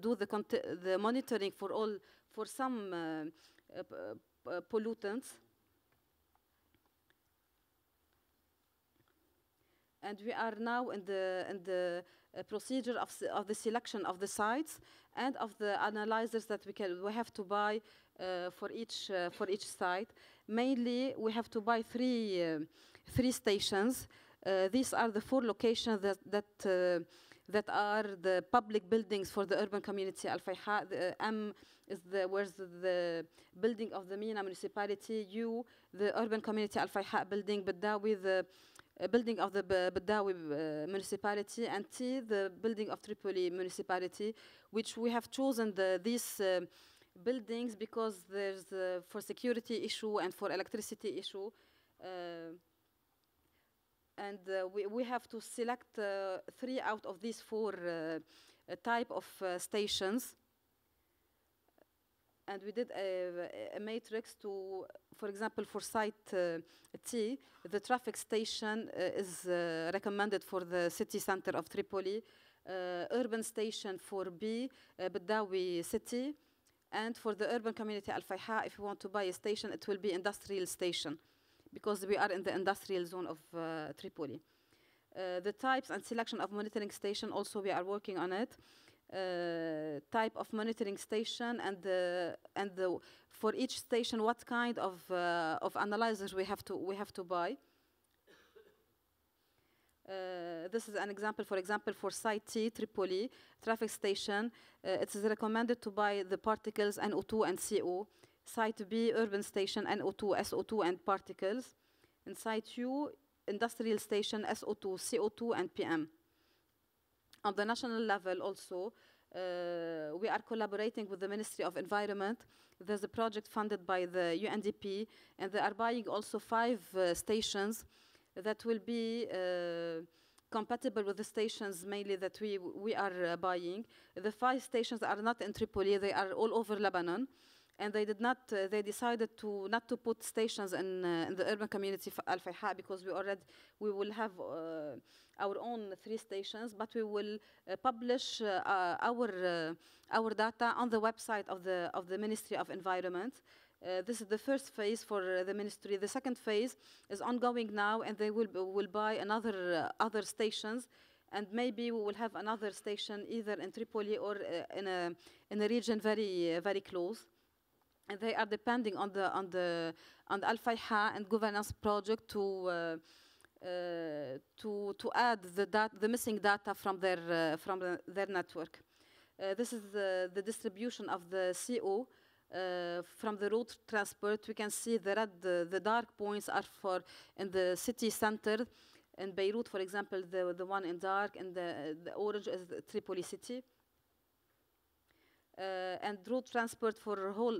do the monitoring for some pollutants. And we are now in the procedure of the selection of the sites and of the analyzers that we have to buy for each site. Mainly, we have to buy 3 stations. These are the 4 locations that are the public buildings for the urban community Al Fayha. M is where's the building of the Mina municipality. U, the urban community Al Fayha building. Badawi, the building of the Badawi municipality, and T, the building of Tripoli municipality, which we have chosen these buildings because there's for security issue and for electricity issue. And we have to select 3 out of these 4 type of stations. And we did a matrix to, for example, for site T, the traffic station is recommended for the city center of Tripoli, urban station for B, Badawi city, and for the urban community Al Fayha, if you want to buy a station, it will be industrial station, because we are in the industrial zone of Tripoli. The types and selection of monitoring station, also we are working on it. Type of monitoring station and for each station what kind of analyzers we have to buy. This is an example. For example, for site T, Tripoli traffic station, it is recommended to buy the particles NO2 and CO. Site B, urban station, NO2, SO2 and particles. And site U, industrial station, SO2, CO2 and PM. On the national level also, we are collaborating with the Ministry of Environment. There's a project funded by the UNDP, and they are buying also 5 stations that will be compatible with the stations mainly that we are buying. The 5 stations are not in Tripoli, they are all over Lebanon. And they decided not to put stations in the urban community Al Fayha, because we will have our own 3 stations, but we will publish our data on the website of the Ministry of Environment. This is the first phase for the ministry. The second phase is ongoing now, and they will buy other stations, and maybe we will have another station either in Tripoli or in a region very very close. And they are depending on the Al Fayha and governance project to add the missing data from their network. This is the distribution of the CO from the road transport. We can see the dark points are in the city center. In Beirut, for example, the one in dark, and the orange is the Tripoli city. And road transport for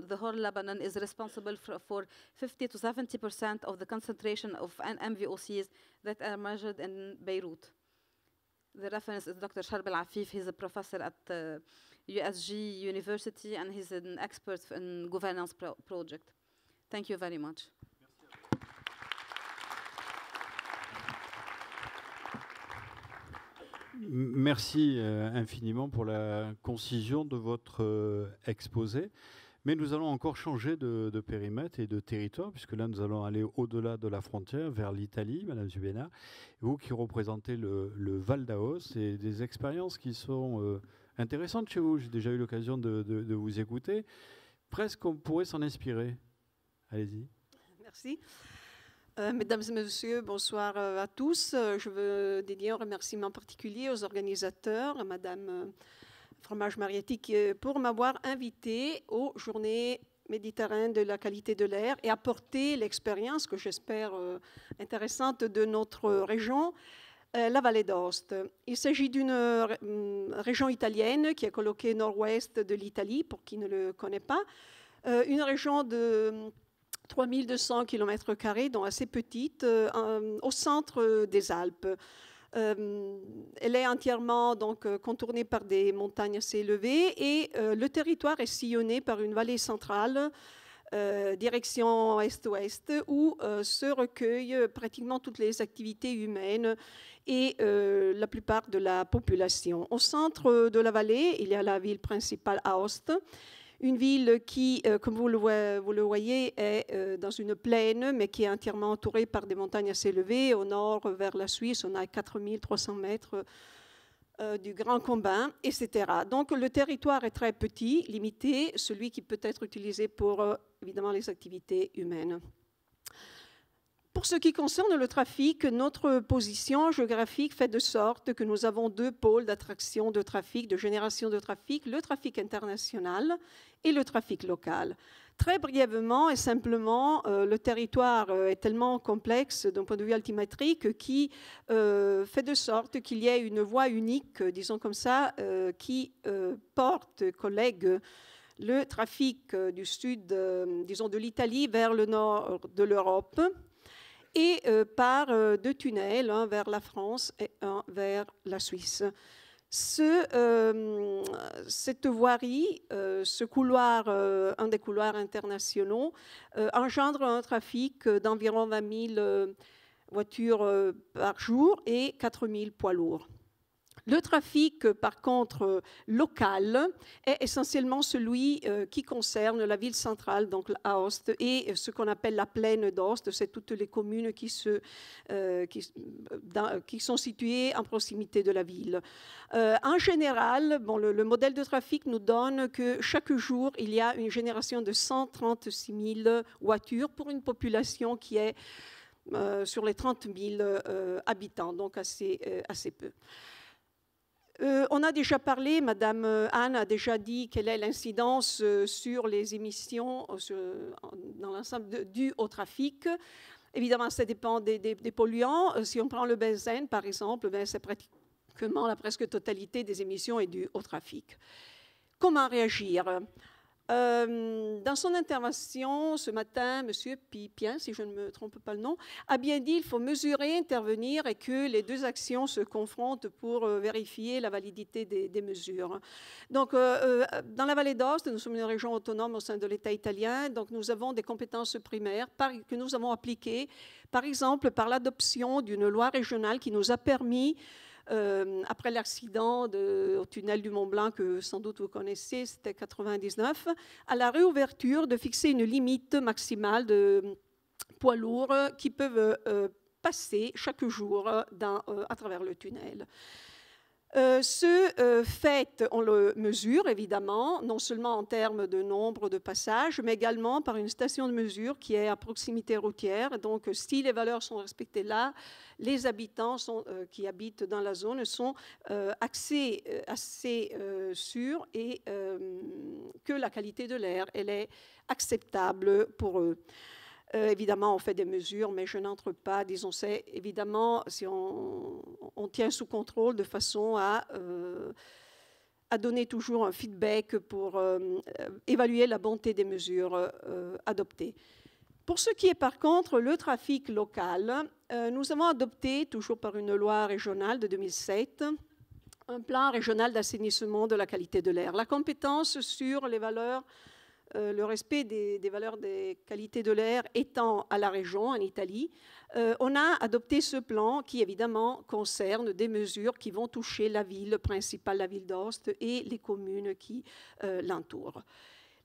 the whole Lebanon is responsible for 50 to 70% of the concentration of MVOCs that are measured in Beirut. The reference is Dr. Sharb Al-Afif. He's a professor at USG University, and he's an expert in governance project. Thank you very much. Merci infiniment pour la concision de votre exposé. Mais nous allons encore changer de périmètre et de territoire, puisque là, nous allons aller au-delà de la frontière, vers l'Italie, Madame Zubena. Vous qui représentez le Val d'Aos, c'est des expériences qui sont intéressantes chez vous. J'ai déjà eu l'occasion de vous écouter. Presque, on pourrait s'en inspirer. Allez-y. Merci. Mesdames et messieurs, bonsoir à tous. Je veux dédier un remerciement particulier aux organisateurs, à Madame Fromage Marietti, pour m'avoir invité aux Journées méditerranéennes de la qualité de l'air et apporter l'expérience que j'espère intéressante de notre région la vallée d'Aoste. Il s'agit d'une région italienne qui est coloquée nord-ouest de l'Italie, pour qui ne le connaît pas. Une région de 3200 km², donc assez petite, au centre des Alpes. Elle est entièrement donc, contournée par des montagnes assez élevées et le territoire est sillonné par une vallée centrale direction est-ouest où se recueillent pratiquement toutes les activités humaines et la plupart de la population. Au centre de la vallée, il y a la ville principale Aoste, une ville qui, comme vous le voyez, est dans une plaine, mais qui est entièrement entourée par des montagnes assez élevées. Au nord, vers la Suisse, on a 4300 mètres du Grand Combin, etc. Donc le territoire est très petit, limité, celui qui peut être utilisé pour, évidemment, les activités humaines. Pour ce qui concerne le trafic, notre position géographique fait de sorte que nous avons deux pôles d'attraction de trafic, de génération de trafic, le trafic international et le trafic local. Très brièvement et simplement, le territoire est tellement complexe d'un point de vue altimétrique qui fait de sorte qu'il y ait une voie unique, disons comme ça, qui collègue le trafic du sud, disons de l'Italie vers le nord de l'Europe, et par deux tunnels, un vers la France et un vers la Suisse. Cette voirie, ce couloir, un des couloirs internationaux, engendre un trafic d'environ 20 000 voitures par jour et 4 000 poids lourds. Le trafic, par contre, local, est essentiellement celui qui concerne la ville centrale, donc Aoste, et ce qu'on appelle la plaine d'Aoste. C'est toutes les communes qui sont situées en proximité de la ville. En général, le modèle de trafic nous donne que chaque jour, il y a une génération de 136 000 voitures pour une population qui est sur les 30 000 habitants, donc assez peu. On a déjà parlé, Madame Anne a déjà dit quelle est l'incidence sur les émissions dans l'ensemble due au trafic. Évidemment, ça dépend des polluants. Si on prend le benzène, par exemple, c'est pratiquement la presque totalité des émissions est due au trafic. Comment réagir ? Dans son intervention ce matin, M. Pipien, si je ne me trompe pas le nom, a bien dit qu'il faut mesurer, intervenir et que les deux actions se confrontent pour vérifier la validité des mesures. Donc, dans la vallée d'Aoste, nous sommes une région autonome au sein de l'État italien, donc nous avons des compétences primaires que nous avons appliquées, par exemple, par l'adoption d'une loi régionale qui nous a permis après l'accident au tunnel du Mont-Blanc, que sans doute vous connaissez, c'était 1999, à la réouverture de fixer une limite maximale de poids lourds qui peuvent passer chaque jour à travers le tunnel. Ce fait, on le mesure évidemment, non seulement en termes de nombre de passages, mais également par une station de mesure qui est à proximité routière. Donc, si les valeurs sont respectées là, les habitants qui habitent dans la zone sont assez sûrs et que la qualité de l'air, elle est acceptable pour eux. Évidemment, on fait des mesures, mais je n'entre pas, disons, c'est évidemment, si on tient sous contrôle de façon à donner toujours un feedback pour évaluer la bonté des mesures adoptées. Pour ce qui est par contre le trafic local, nous avons adopté, toujours par une loi régionale de 2007, un plan régional d'assainissement de la qualité de l'air. La compétence sur les valeurs, le respect des valeurs des qualités de l'air étant à la région, en Italie, on a adopté ce plan qui, évidemment, concerne des mesures qui vont toucher la ville principale, la ville d'Aoste, et les communes qui l'entourent.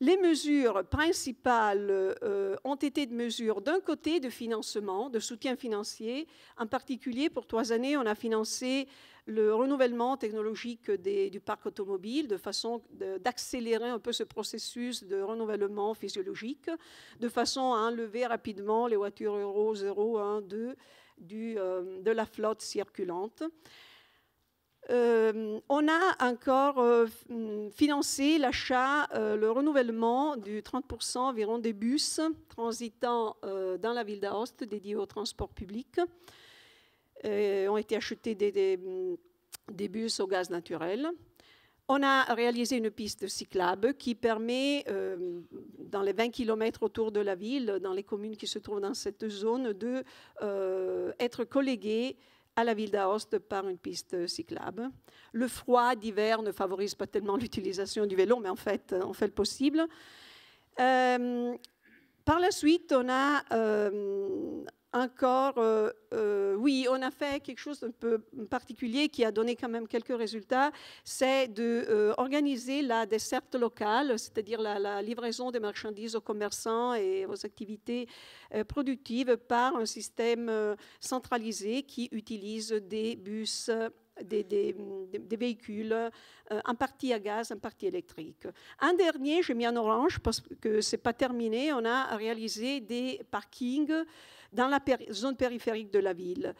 Les mesures principales ont été de mesures, d'un côté, de financement, de soutien financier. En particulier, pour 3 années, on a financé le renouvellement technologique du parc automobile de façon d'accélérer un peu ce processus de renouvellement physiologique, de façon à enlever rapidement les voitures Euro 0, 1, 2 de la flotte circulante. On a encore financé l'achat, le renouvellement du 30% environ des bus transitant dans la ville d'Aoste dédiés au transport public. ont été achetés des bus au gaz naturel. On a réalisé une piste cyclable qui permet, dans les 20 km autour de la ville, dans les communes qui se trouvent dans cette zone, d'être colléguées à la ville d'Aoste par une piste cyclable. Le froid d'hiver ne favorise pas tellement l'utilisation du vélo, mais en fait, on fait le possible. Par la suite, on a encore, on a fait quelque chose d'un peu particulier qui a donné quand même quelques résultats, c'est d'organiser la desserte locale, c'est-à-dire la livraison des marchandises aux commerçants et aux activités productives par un système centralisé qui utilise des bus, des véhicules, en partie à gaz, en partie électrique. Un dernier, j'ai mis en orange parce que ce n'est pas terminé, on a réalisé des parkings dans la zone périphérique de la ville.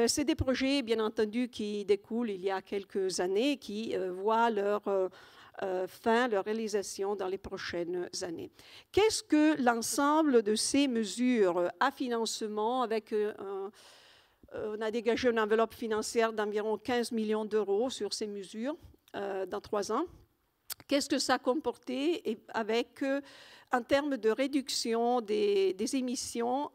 C'est des projets, bien entendu, qui découlent il y a quelques années, qui voient leur réalisation dans les prochaines années. Qu'est-ce que l'ensemble de ces mesures à financement avec on a dégagé une enveloppe financière d'environ 15 millions d'euros sur ces mesures dans 3 ans. Qu'est-ce que ça a comporté avec, en termes de réduction des émissions,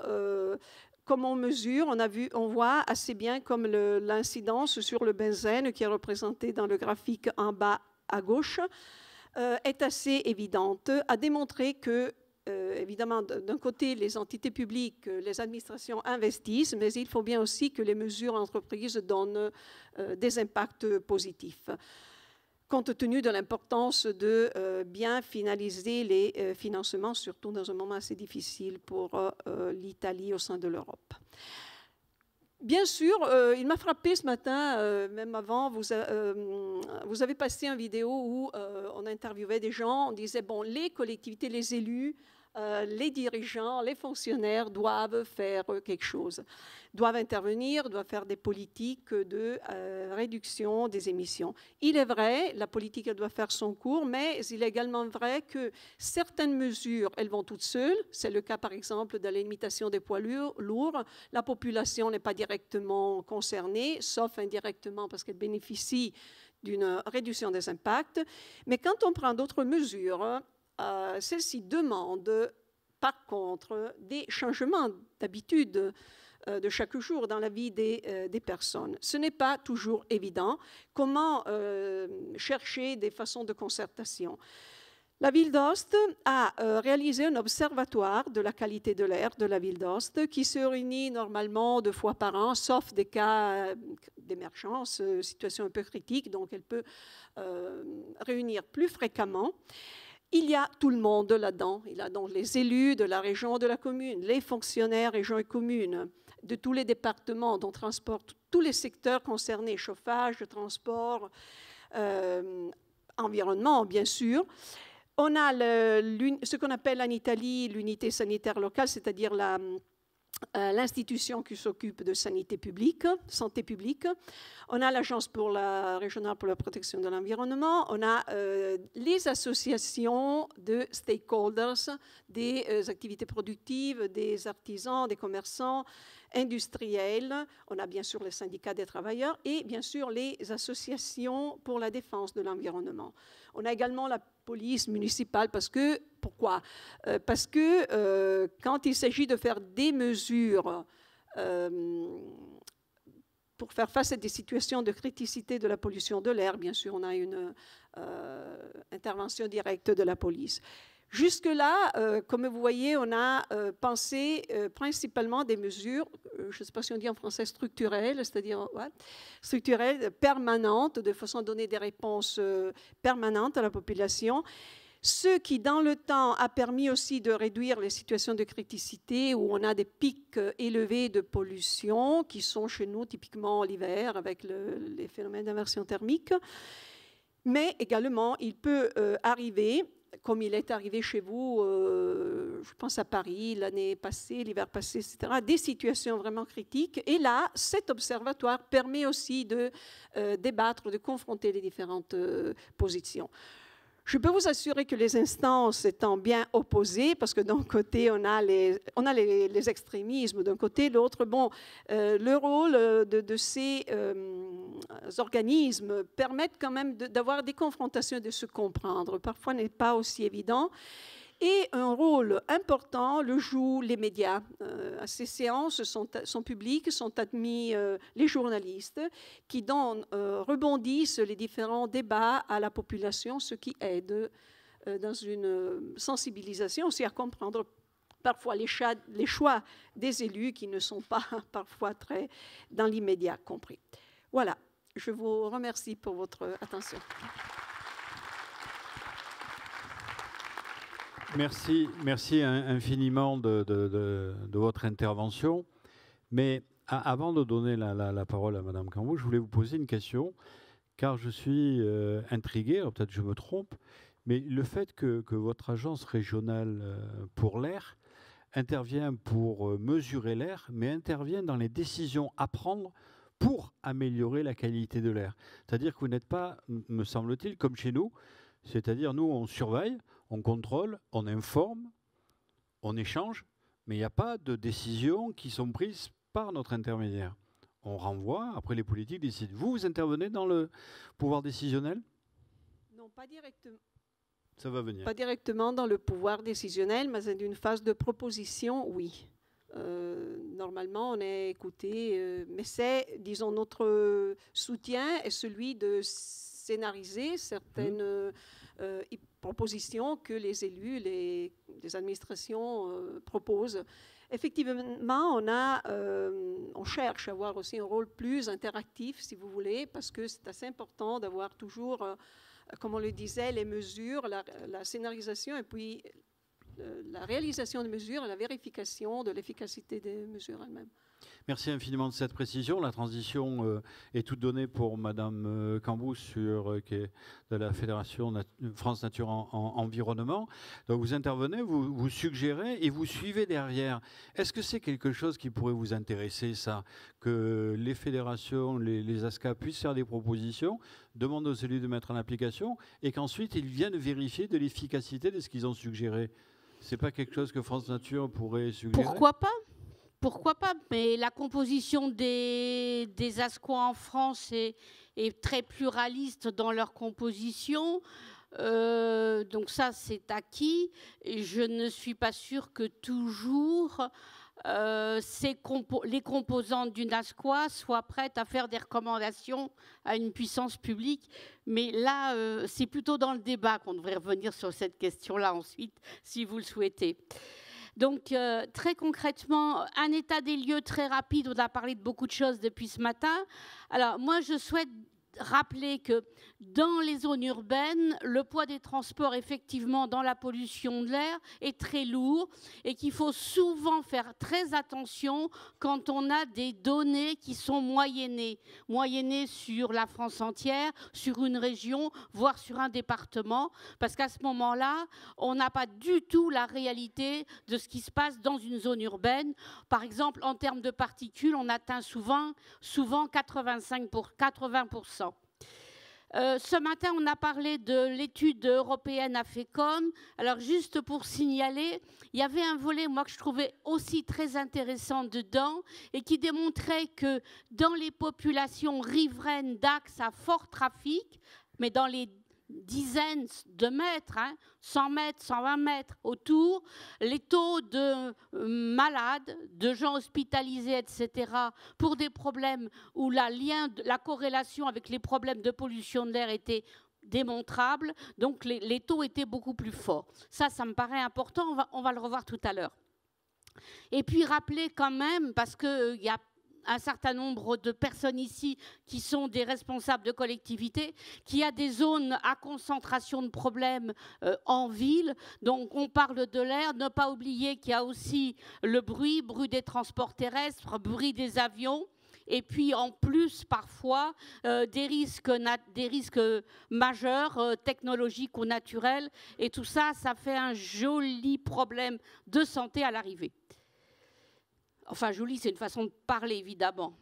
comme on mesure, on voit assez bien comme l'incidence sur le benzène, qui est représentée dans le graphique en bas à gauche, est assez évidente, à démontrer que évidemment, d'un côté, les entités publiques, les administrations investissent, mais il faut bien aussi que les mesures entreprises donnent des impacts positifs. Compte tenu de l'importance de bien finaliser les financements, surtout dans un moment assez difficile pour l'Italie au sein de l'Europe. Bien sûr, il m'a frappé ce matin, même avant, vous avez passé une vidéo où on interviewait des gens, on disait, bon, les collectivités, les élus, les dirigeants, les fonctionnaires doivent faire quelque chose, doivent intervenir, doivent faire des politiques de réduction des émissions. Il est vrai, la politique elle doit faire son cours, mais il est également vrai que certaines mesures, elles vont toutes seules. C'est le cas par exemple de la limitation des poids lourds. La population n'est pas directement concernée, sauf indirectement parce qu'elle bénéficie d'une réduction des impacts. Mais quand on prend d'autres mesures, celles-ci demandent par contre des changements d'habitude de chaque jour dans la vie des personnes. Ce n'est pas toujours évident. Comment chercher des façons de concertation? La ville d'Aoste a réalisé un observatoire de la qualité de l'air de la ville d'Aoste qui se réunit normalement 2 fois par an, sauf des cas d'émergence, situation un peu critique, donc elle peut réunir plus fréquemment. Il y a tout le monde là-dedans. Il y a donc les élus de la région, de la commune, les fonctionnaires régions et communes, de tous les départements dont transport, tous les secteurs concernés, chauffage, transport, environnement, bien sûr. On a ce qu'on appelle en Italie l'unité sanitaire locale, c'est-à-dire l'institution qui s'occupe de santé publique. On a l'agence régionale pour la protection de l'environnement. On a les associations de stakeholders, des activités productives, des artisans, des commerçants, industriels. On a bien sûr les syndicats des travailleurs et bien sûr les associations pour la défense de l'environnement. On a également la police municipale pourquoi ? Parce que quand il s'agit de faire des mesures pour faire face à des situations de criticité de la pollution de l'air, bien sûr, on a une intervention directe de la police. Jusque-là, comme vous voyez, on a pensé principalement des mesures, je ne sais pas si on dit en français structurelles, c'est-à-dire structurelles, permanentes, de façon à donner des réponses permanentes à la population. Ce qui, dans le temps, a permis aussi de réduire les situations de criticité où on a des pics élevés de pollution qui sont chez nous typiquement l'hiver avec les phénomènes d'inversion thermique. Mais également, il peut arriver, comme il est arrivé chez vous, je pense à Paris l'année passée, l'hiver passé, etc., des situations vraiment critiques. Et là, cet observatoire permet aussi de débattre, de confronter les différentes positions. Je peux vous assurer que les instances étant bien opposées, parce que d'un côté, on a les extrémismes, d'un côté, l'autre, bon, le rôle de ces organismes permettent quand même d'avoir des confrontations, de se comprendre. Parfois, n'est pas aussi évident. Et un rôle important le jouent les médias. À ces séances sont publiques, sont admis les journalistes qui rebondissent les différents débats à la population, ce qui aide dans une sensibilisation aussi à comprendre parfois les choix des élus qui ne sont pas parfois très dans l'immédiat compris. Voilà, je vous remercie pour votre attention. Merci infiniment de votre intervention. Mais avant de donner la parole à Madame Cambou, je voulais vous poser une question, car je suis intrigué, alors peut-être je me trompe, mais le fait que votre agence régionale pour l'air intervient pour mesurer l'air, mais intervient dans les décisions à prendre pour améliorer la qualité de l'air. C'est-à-dire que vous n'êtes pas, me semble-t-il, comme chez nous, c'est-à-dire nous on surveille, on contrôle, on informe, on échange, mais il n'y a pas de décisions qui sont prises par notre intermédiaire. On renvoie, après les politiques décident. Vous intervenez dans le pouvoir décisionnel? Non, pas directement. Ça va venir. Pas directement dans le pouvoir décisionnel, mais dans une phase de proposition, oui. Normalement, on est écouté, mais c'est, disons, notre soutien est celui de scénariser certaines propositions que les élus, les administrations proposent. Effectivement, on cherche à avoir aussi un rôle plus interactif, si vous voulez, parce que c'est assez important d'avoir toujours, comme on le disait, les mesures, la scénarisation et puis la réalisation des mesures et la vérification de l'efficacité des mesures elles-mêmes. Merci infiniment de cette précision. La transition est toute donnée pour Madame Cambou, qui est de la Fédération France Nature Environnement. Donc vous intervenez, vous suggérez et vous suivez derrière. Est-ce que c'est quelque chose qui pourrait vous intéresser, ça, que les fédérations, les ASCA puissent faire des propositions, demandent aux élus de mettre en application et qu'ensuite ils viennent vérifier de l'efficacité de ce qu'ils ont suggéré? C'est pas quelque chose que France Nature pourrait suggérer? Pourquoi pas? Pourquoi pas? Mais la composition des ASCOA en France est très pluraliste dans leur composition. Donc ça, c'est acquis. Et je ne suis pas sûre que toujours les composantes d'une ASCOA soient prêtes à faire des recommandations à une puissance publique. Mais là, c'est plutôt dans le débat qu'on devrait revenir sur cette question-là ensuite, si vous le souhaitez. Donc, très concrètement, un état des lieux très rapide. On a parlé de beaucoup de choses depuis ce matin. Alors, moi, je souhaite rappeler que dans les zones urbaines, le poids des transports, effectivement, dans la pollution de l'air est très lourd et qu'il faut souvent faire très attention quand on a des données qui sont moyennées sur la France entière, sur une région, voire sur un département, parce qu'à ce moment-là, on n'a pas du tout la réalité de ce qui se passe dans une zone urbaine. Par exemple, en termes de particules, on atteint souvent 80%. Ce matin, on a parlé de l'étude européenne AFECOM. Alors, juste pour signaler, il y avait un volet, moi, que je trouvais aussi très intéressant dedans et qui démontrait que dans les populations riveraines d'axes à fort trafic, mais dans les dizaines de mètres, 100 mètres, 120 mètres autour, les taux de malades, de gens hospitalisés, etc., pour des problèmes où la corrélation avec les problèmes de pollution de l'air était démontrable, donc les taux étaient beaucoup plus forts. Ça me paraît important, on va le revoir tout à l'heure. Et puis rappeler quand même, parce qu'il y a un certain nombre de personnes ici qui sont des responsables de collectivités, qu'il y a des zones à concentration de problèmes en ville. Donc on parle de l'air, ne pas oublier qu'il y a aussi le bruit des transports terrestres, bruit des avions. Et puis en plus, parfois, des risques majeurs, technologiques ou naturels. Et tout ça, ça fait un joli problème de santé à l'arrivée. Enfin, joli, c'est une façon de parler, évidemment.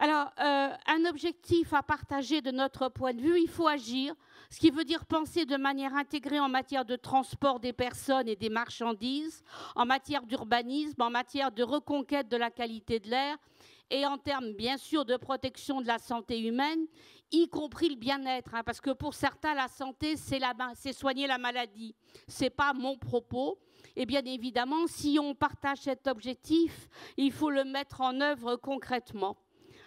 Alors, un objectif à partager de notre point de vue, il faut agir, ce qui veut dire penser de manière intégrée en matière de transport des personnes et des marchandises, en matière d'urbanisme, en matière de reconquête de la qualité de l'air et en termes, bien sûr, de protection de la santé humaine, y compris le bien-être, hein, parce que pour certains, la santé, c'est soigner la maladie. Ce n'est pas mon propos. Et bien évidemment, si on partage cet objectif, il faut le mettre en œuvre concrètement.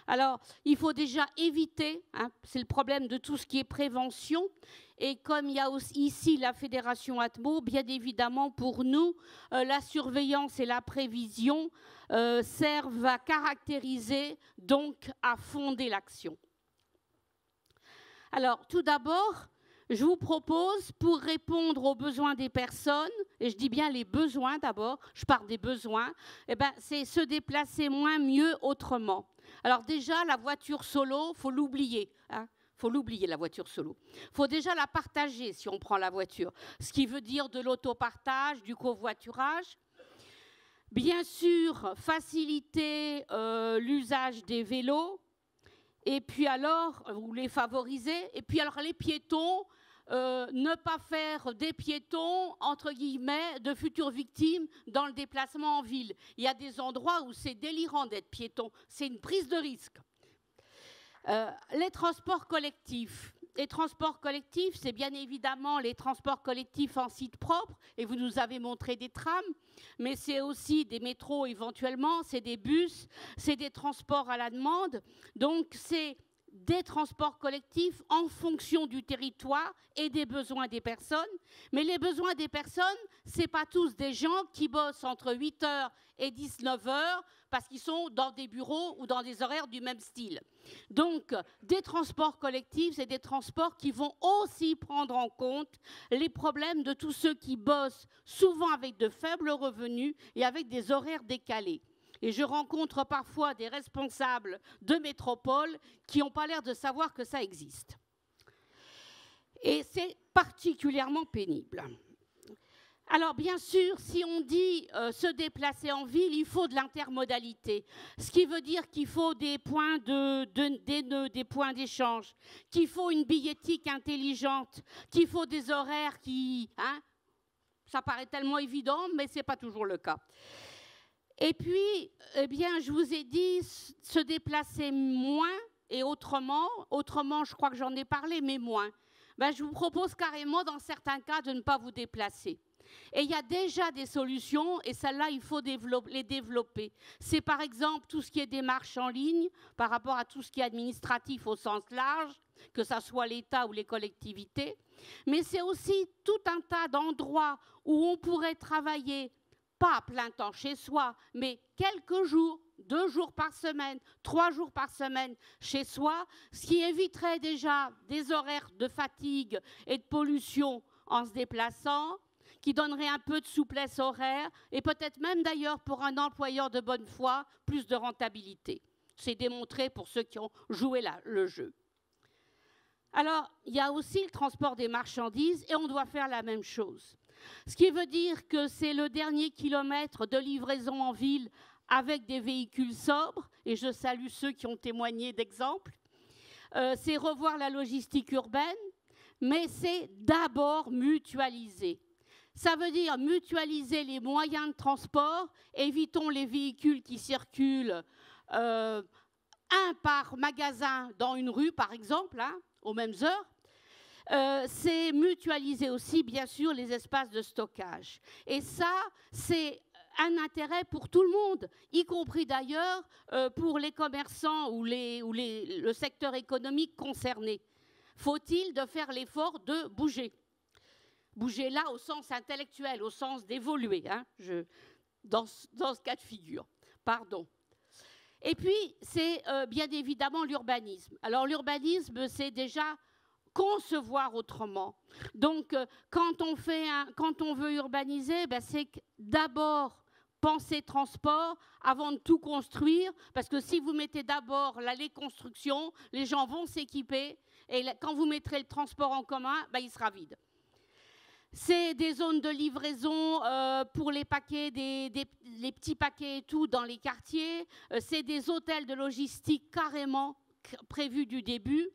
Alors, il faut déjà éviter, hein, c'est le problème de tout ce qui est prévention, et comme il y a aussi ici la Fédération Atmo, bien évidemment pour nous, la surveillance et la prévision servent à caractériser, donc à fonder l'action. Alors, tout d'abord, je vous propose, pour répondre aux besoins des personnes, et je dis bien les besoins d'abord, je parle des besoins, eh ben, c'est se déplacer moins, mieux, autrement. Alors déjà, la voiture solo, il faut l'oublier. Hein, faut l'oublier, la voiture solo. Il faut déjà la partager si on prend la voiture. Ce qui veut dire de l'autopartage, du covoiturage. Bien sûr, faciliter l'usage des vélos. Et puis alors, vous les favoriser. Et puis alors, les piétons, ne pas faire des piétons, entre guillemets, de futures victimes dans le déplacement en ville. Il y a des endroits où c'est délirant d'être piéton. C'est une prise de risque. Les transports collectifs. Les transports collectifs, c'est bien évidemment les transports collectifs en site propre, et vous nous avez montré des trams, mais c'est aussi des métros éventuellement, c'est des bus, c'est des transports à la demande. Donc c'est des transports collectifs en fonction du territoire et des besoins des personnes. Mais les besoins des personnes, ce n'est pas tous des gens qui bossent entre 8h et 19h parce qu'ils sont dans des bureaux ou dans des horaires du même style. Donc, des transports collectifs, c'est des transports qui vont aussi prendre en compte les problèmes de tous ceux qui bossent, souvent avec de faibles revenus et avec des horaires décalés. Et je rencontre parfois des responsables de métropole qui n'ont pas l'air de savoir que ça existe. Et c'est particulièrement pénible. Alors, bien sûr, si on dit se déplacer en ville, il faut de l'intermodalité. Ce qui veut dire qu'il faut des points des points d'échange, qu'il faut une billettique intelligente, qu'il faut des horaires qui... Hein, ça paraît tellement évident, mais ce n'est pas toujours le cas. Et puis, eh bien, je vous ai dit se déplacer moins et autrement. Autrement, je crois que j'en ai parlé, mais moins. Ben, je vous propose carrément, dans certains cas, de ne pas vous déplacer. Et il y a déjà des solutions, et celles-là, il faut les développer. C'est par exemple tout ce qui est démarche en ligne, par rapport à tout ce qui est administratif au sens large, que ce soit l'État ou les collectivités. Mais c'est aussi tout un tas d'endroits où on pourrait travailler, pas à plein temps chez soi, mais quelques jours, 2 jours par semaine, 3 jours par semaine chez soi, ce qui éviterait déjà des horaires de fatigue et de pollution en se déplaçant, qui donnerait un peu de souplesse horaire et peut-être même d'ailleurs pour un employeur de bonne foi, plus de rentabilité. C'est démontré pour ceux qui ont joué le jeu. Alors, il y a aussi le transport des marchandises et on doit faire la même chose. Ce qui veut dire que c'est le dernier kilomètre de livraison en ville avec des véhicules sobres, et je salue ceux qui ont témoigné d'exemples. C'est revoir la logistique urbaine, mais c'est d'abord mutualiser. Ça veut dire mutualiser les moyens de transport, évitons les véhicules qui circulent un par magasin dans une rue, par exemple, hein, aux mêmes heures. C'est mutualiser aussi, bien sûr, les espaces de stockage. Et ça, c'est un intérêt pour tout le monde, y compris d'ailleurs pour les commerçants ou le secteur économique concerné. Faut-il de faire l'effort de bouger ? Bouger là au sens intellectuel, au sens d'évoluer, hein, dans ce cas de figure. Pardon. Et puis, c'est bien évidemment l'urbanisme. Alors, l'urbanisme, c'est déjà concevoir autrement. Donc, quand on veut urbaniser, ben, c'est d'abord penser transport avant de tout construire, parce que si vous mettez d'abord les constructions, les gens vont s'équiper, et quand vous mettrez le transport en commun, ben, il sera vide. C'est des zones de livraison pour les paquets, les petits paquets et tout dans les quartiers. C'est des hôtels de logistique carrément prévus du début.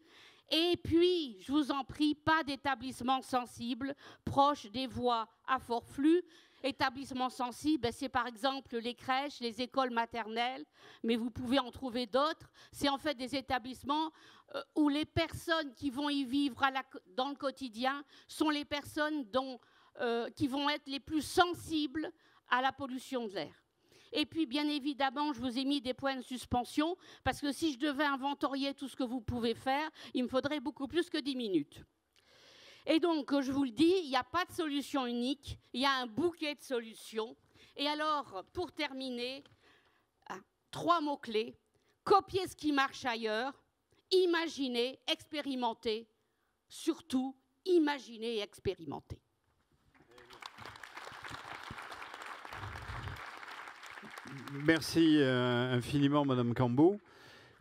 Et puis, je vous en prie, pas d'établissements sensibles proches des voies à fort flux. Établissements sensibles, c'est par exemple les crèches, les écoles maternelles, mais vous pouvez en trouver d'autres. C'est en fait des établissements où les personnes qui vont y vivre dans le quotidien sont les personnes qui vont être les plus sensibles à la pollution de l'air. Et puis, bien évidemment, je vous ai mis des points de suspension, parce que si je devais inventorier tout ce que vous pouvez faire, il me faudrait beaucoup plus que 10 minutes. Et donc, je vous le dis, il n'y a pas de solution unique, il y a un bouquet de solutions. Et alors, pour terminer, 3 mots-clés. Copier ce qui marche ailleurs, imaginer, expérimenter, surtout, imaginer et expérimenter. Merci infiniment, Madame Cambo.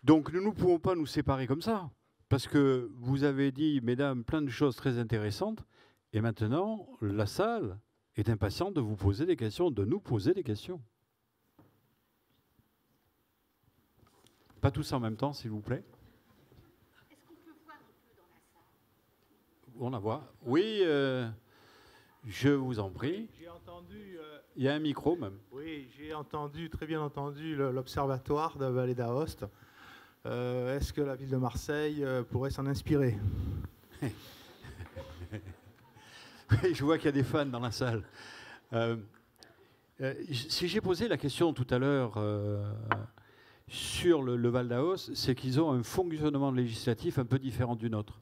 Donc, nous ne pouvons pas nous séparer comme ça, parce que vous avez dit, mesdames, plein de choses très intéressantes, et maintenant, la salle est impatiente de vous poser des questions, de nous poser des questions. Pas tous en même temps, s'il vous plaît. Est-ce qu'on peut voir un peu dans la salle? On la voit. Oui, je vous en prie. J'ai entendu... Il y a un micro même. Oui, j'ai entendu, très bien entendu, l'observatoire de Vallée d'Aoste. Est-ce que la ville de Marseille pourrait s'en inspirer? Je vois qu'il y a des fans dans la salle. Si j'ai posé la question tout à l'heure sur le Val d'Aoste, c'est qu'ils ont un fonctionnement législatif un peu différent du nôtre.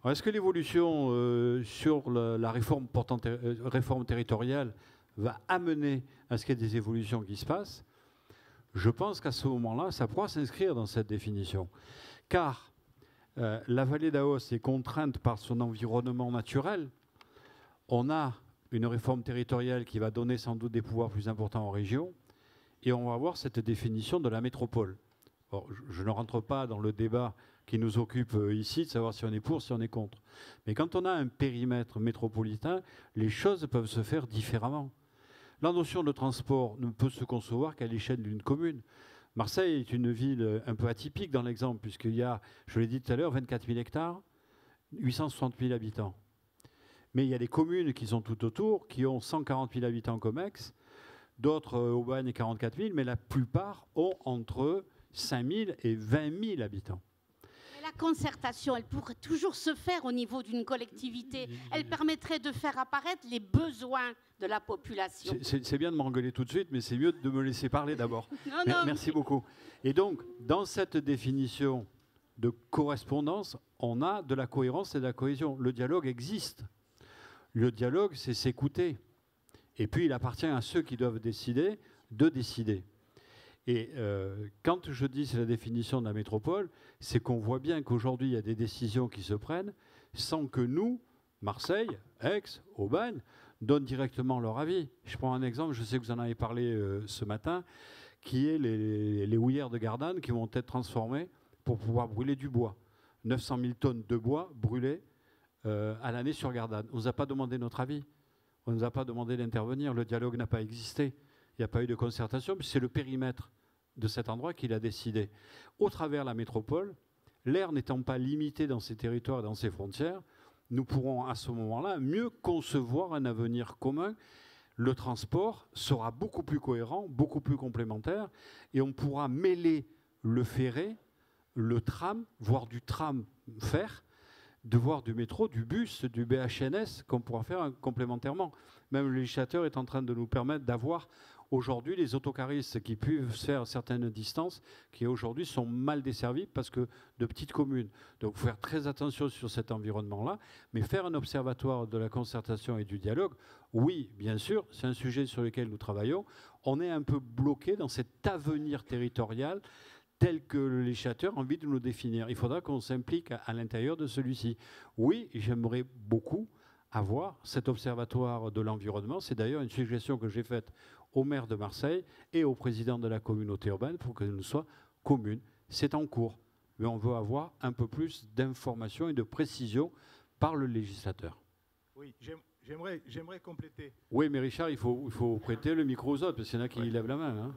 Est-ce que l'évolution sur la réforme territoriale va amener à ce qu'il y ait des évolutions qui se passent? Je pense qu'à ce moment-là, ça pourra s'inscrire dans cette définition. Car la vallée d'Aoste est contrainte par son environnement naturel. On a une réforme territoriale qui va donner sans doute des pouvoirs plus importants aux régions, et on va avoir cette définition de la métropole. Or, je ne rentre pas dans le débat qui nous occupe ici, de savoir si on est pour, si on est contre. Mais quand on a un périmètre métropolitain, les choses peuvent se faire différemment. La notion de transport ne peut se concevoir qu'à l'échelle d'une commune. Marseille est une ville un peu atypique dans l'exemple, puisqu'il y a, je l'ai dit tout à l'heure, 24 000 hectares, 860 000 habitants. Mais il y a des communes qui sont tout autour, qui ont 140 000 habitants comme Aix, d'autres Aubagne 44 000, mais la plupart ont entre 5 000 et 20 000 habitants. La concertation, elle pourrait toujours se faire au niveau d'une collectivité. Elle permettrait de faire apparaître les besoins de la population. C'est bien de m'engueuler tout de suite, mais c'est mieux de me laisser parler d'abord. Merci beaucoup. Et donc, dans cette définition de correspondance, on a de la cohérence et de la cohésion. Le dialogue existe. Le dialogue, c'est s'écouter. Et puis, il appartient à ceux qui doivent décider de décider. Et quand je dis c'est la définition de la métropole, c'est qu'on voit bien qu'aujourd'hui, il y a des décisions qui se prennent sans que nous, Marseille, Aix, Aubagne, donnent directement leur avis. Je prends un exemple, je sais que vous en avez parlé ce matin, qui est les houillères de Gardanne qui vont être transformées pour pouvoir brûler du bois. 900 000 tonnes de bois brûlées à l'année sur Gardanne. On ne nous a pas demandé notre avis. On ne nous a pas demandé d'intervenir. Le dialogue n'a pas existé. Il n'y a pas eu de concertation, puis c'est le périmètre de cet endroit qui l'a décidé. Au travers de la métropole, l'air n'étant pas limité dans ses territoires et dans ses frontières, nous pourrons à ce moment-là mieux concevoir un avenir commun. Le transport sera beaucoup plus cohérent, beaucoup plus complémentaire, et on pourra mêler le ferré, le tram, voire du tram-fer, de voir du métro, du bus, du BHNS, qu'on pourra faire complémentairement. Même le législateur est en train de nous permettre d'avoir aujourd'hui les autocaristes qui peuvent faire certaines distances, qui aujourd'hui sont mal desservis parce que de petites communes. Donc il faut faire très attention sur cet environnement-là, mais faire un observatoire de la concertation et du dialogue, oui, bien sûr, c'est un sujet sur lequel nous travaillons. On est un peu bloqué dans cet avenir territorial tel que le législateur a envie de nous définir. Il faudra qu'on s'implique à l'intérieur de celui-ci. Oui, j'aimerais beaucoup avoir cet observatoire de l'environnement. C'est d'ailleurs une suggestion que j'ai faite au maire de Marseille et au président de la communauté urbaine pour que nous soyons communes. C'est en cours, mais on veut avoir un peu plus d'informations et de précision par le législateur. Oui, J'aimerais compléter. Oui, mais Richard, il faut prêter le micro aux autres, parce qu'il y en a qui lèvent la main. Hein.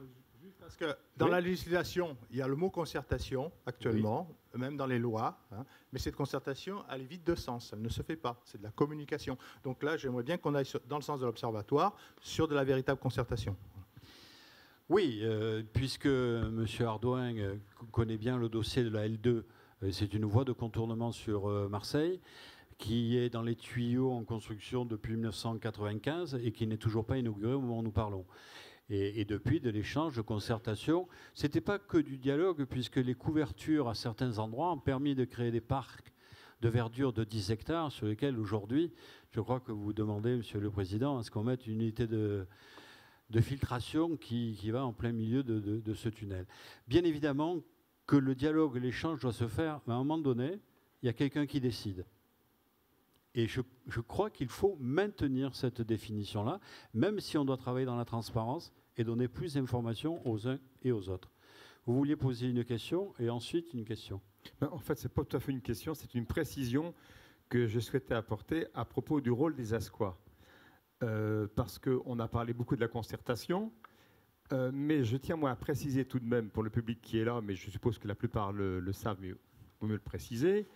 Parce que dans la législation, il y a le mot concertation actuellement, même dans les lois, hein, mais cette concertation, elle est vide de sens, elle ne se fait pas, c'est de la communication. Donc là, j'aimerais bien qu'on aille dans le sens de l'Observatoire sur de la véritable concertation. Oui, puisque M. Ardouin connaît bien le dossier de la L2, c'est une voie de contournement sur Marseille, qui est dans les tuyaux en construction depuis 1995 et qui n'est toujours pas inaugurée au moment où nous parlons. Et depuis, de l'échange, de concertation, ce n'était pas que du dialogue, puisque les couvertures à certains endroits ont permis de créer des parcs de verdure de 10 hectares sur lesquels aujourd'hui, je crois que vous demandez, Monsieur le Président, à ce qu'on mette une unité de filtration qui va en plein milieu de ce tunnel. Bien évidemment que le dialogue, l'échange doit se faire, mais à un moment donné, il y a quelqu'un qui décide. Et je crois qu'il faut maintenir cette définition-là, même si on doit travailler dans la transparence et donner plus d'informations aux uns et aux autres. Vous vouliez poser une question et ensuite une question. En fait, ce n'est pas tout à fait une question, c'est une précision que je souhaitais apporter à propos du rôle des ASCOA. Parce qu'on a parlé beaucoup de la concertation, mais je tiens moi à préciser tout de même pour le public qui est là, mais je suppose que la plupart le savent, mais vous me le précisez.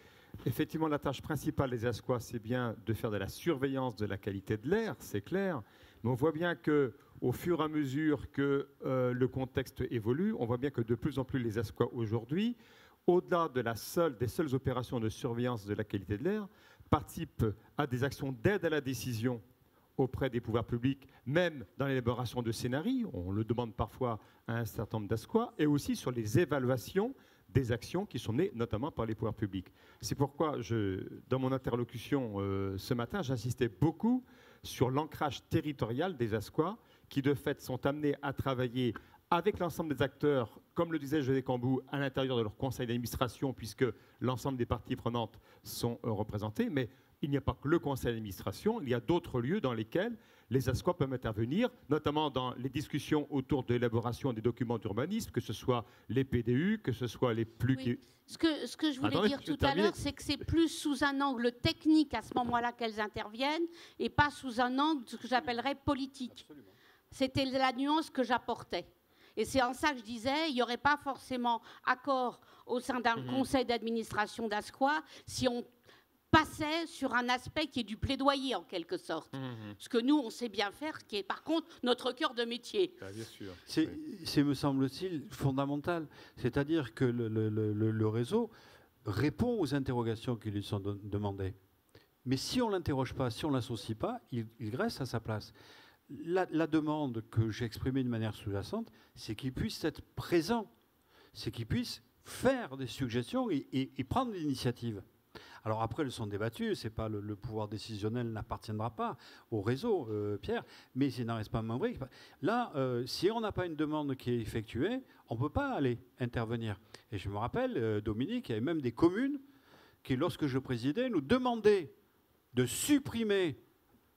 Effectivement, la tâche principale des ASCOA, c'est bien de faire de la surveillance de la qualité de l'air, c'est clair. Mais on voit bien qu'au fur et à mesure que le contexte évolue, on voit bien que de plus en plus les ASCOA aujourd'hui, au-delà des seules opérations de surveillance de la qualité de l'air, participent à des actions d'aide à la décision auprès des pouvoirs publics, même dans l'élaboration de scénarios, on le demande parfois à un certain nombre d'ASCOA, et aussi sur les évaluations des actions qui sont menées notamment par les pouvoirs publics. C'est pourquoi, dans mon interlocution ce matin, j'insistais beaucoup sur l'ancrage territorial des ASCOA, qui de fait sont amenés à travailler avec l'ensemble des acteurs, comme le disait José Cambou, à l'intérieur de leur conseil d'administration, puisque l'ensemble des parties prenantes sont représentées, mais il n'y a pas que le conseil d'administration, il y a d'autres lieux dans lesquels les ASCOA peuvent intervenir, notamment dans les discussions autour de l'élaboration des documents d'urbanisme, que ce soit les PDU, que ce soit les plus... Oui. Ce que je voulais dire tout à l'heure, c'est que c'est plus sous un angle technique à ce moment-là qu'elles interviennent, et pas sous un angle ce que j'appellerais politique. C'était la nuance que j'apportais. Et c'est en ça que je disais, il n'y aurait pas forcément accord au sein d'un conseil d'administration d'ASCOA si on passait sur un aspect qui est du plaidoyer en quelque sorte. Ce que nous, on sait bien faire, qui est par contre notre cœur de métier. Bien sûr. C'est, me semble-t-il, fondamental. C'est-à-dire que le réseau répond aux interrogations qui lui sont demandées. Mais si on ne l'interroge pas, si on ne l'associe pas, il reste à sa place. La demande que j'ai exprimée de manière sous-jacente, c'est qu'il puisse être présent, c'est qu'il puisse faire des suggestions et prendre l'initiative. Alors après, elles sont débattues, c'est pas le pouvoir décisionnel n'appartiendra pas au réseau, Pierre, mais il n'en reste pas moins vrai. Là, si on n'a pas une demande qui est effectuée, on ne peut pas aller intervenir. Et je me rappelle, Dominique, il y avait même des communes qui, lorsque je présidais, nous demandaient de supprimer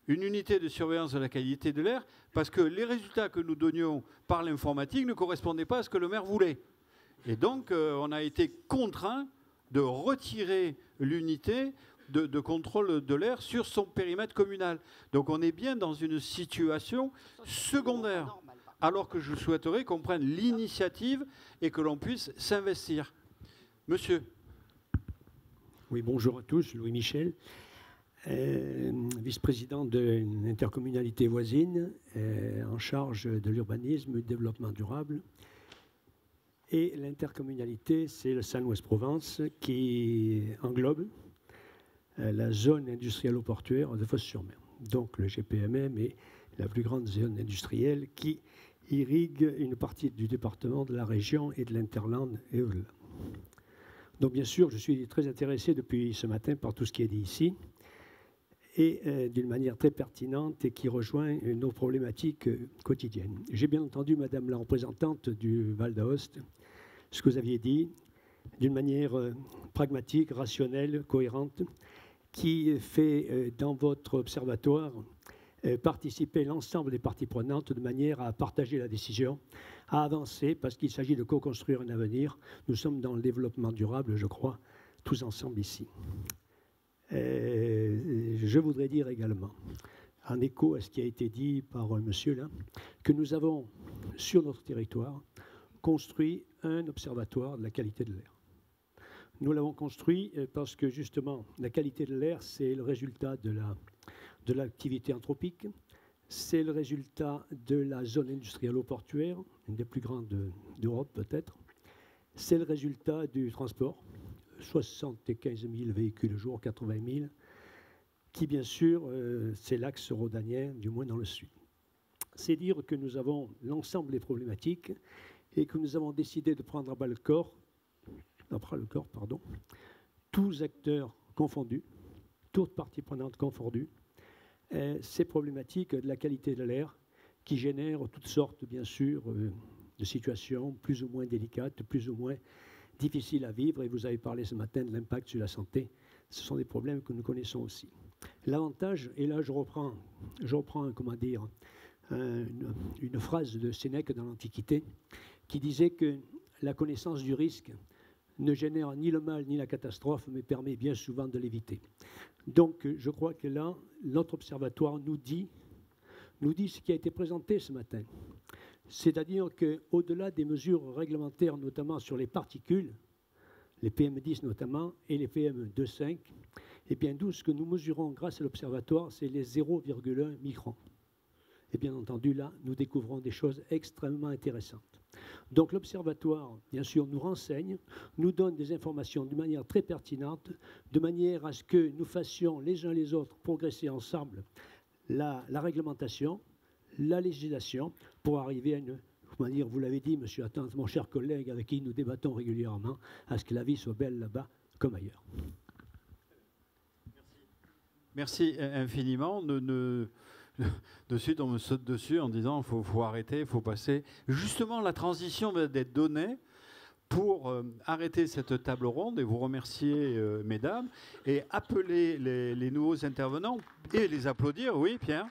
une unité de surveillance de la qualité de l'air parce que les résultats que nous donnions par l'informatique ne correspondaient pas à ce que le maire voulait. Et donc, on a été contraints de retirer l'unité de contrôle de l'air sur son périmètre communal. Donc on est bien dans une situation secondaire, alors que je souhaiterais qu'on prenne l'initiative et que l'on puisse s'investir. Monsieur. Oui, bonjour à tous, Louis Michel, vice-président d'une intercommunalité voisine en charge de l'urbanisme et du développement durable. Et l'intercommunalité, c'est le San-Ouest-Provence qui englobe la zone industrielle portuaire de Fos-sur-Mer. Donc le GPMM est la plus grande zone industrielle qui irrigue une partie du département, de la région et de l'Interland et au-delà. Donc bien sûr, je suis très intéressé depuis ce matin par tout ce qui est dit ici et d'une manière très pertinente et qui rejoint nos problématiques quotidiennes. J'ai bien entendu, Madame la représentante du Val d'Aoste, ce que vous aviez dit, d'une manière pragmatique, rationnelle, cohérente, qui fait dans votre observatoire participer l'ensemble des parties prenantes de manière à partager la décision, à avancer, parce qu'il s'agit de co-construire un avenir. Nous sommes dans le développement durable, je crois, tous ensemble ici. Je voudrais dire également en écho à ce qui a été dit par monsieur là, que nous avons sur notre territoire construit un observatoire de la qualité de l'air. Nous l'avons construit parce que justement la qualité de l'air, c'est le résultat de l'activité anthropique, c'est le résultat de la zone industrielle portuaire, une des plus grandes d'Europe peut-être, c'est le résultat du transport, 75 000 véhicules au jour, 80 000, qui bien sûr, c'est l'axe rhodanien, du moins dans le sud. C'est dire que nous avons l'ensemble des problématiques et que nous avons décidé de prendre à bras le corps, tous acteurs confondus, toutes parties prenantes confondues, ces problématiques de la qualité de l'air qui génèrent toutes sortes, bien sûr, de situations plus ou moins délicates, plus ou moins difficiles à vivre. Et vous avez parlé ce matin de l'impact sur la santé. Ce sont des problèmes que nous connaissons aussi. L'avantage, et là je reprends comment dire, une phrase de Sénèque dans l'Antiquité qui disait que la connaissance du risque ne génère ni le mal ni la catastrophe, mais permet bien souvent de l'éviter. Donc je crois que là, notre observatoire nous dit ce qui a été présenté ce matin. C'est-à-dire qu'au-delà des mesures réglementaires, notamment sur les particules, les PM10 notamment, et les PM2,5, eh bien, nous, ce que nous mesurons grâce à l'observatoire, c'est les 0,1 microns. Et bien entendu, là, nous découvrons des choses extrêmement intéressantes. Donc l'observatoire, bien sûr, nous renseigne, nous donne des informations de manière très pertinente, de manière à ce que nous fassions les uns les autres progresser ensemble la réglementation, la législation, pour arriver à une, comment dire, vous l'avez dit, monsieur Attente, mon cher collègue, avec qui nous débattons régulièrement, à ce que la vie soit belle là-bas comme ailleurs. Merci infiniment. De suite, on me saute dessus en disant qu'il faut arrêter, il faut passer. Justement, la transition va être donnée pour arrêter cette table ronde et vous remercier, mesdames, et appeler les nouveaux intervenants et les applaudir. Oui, Pierre ?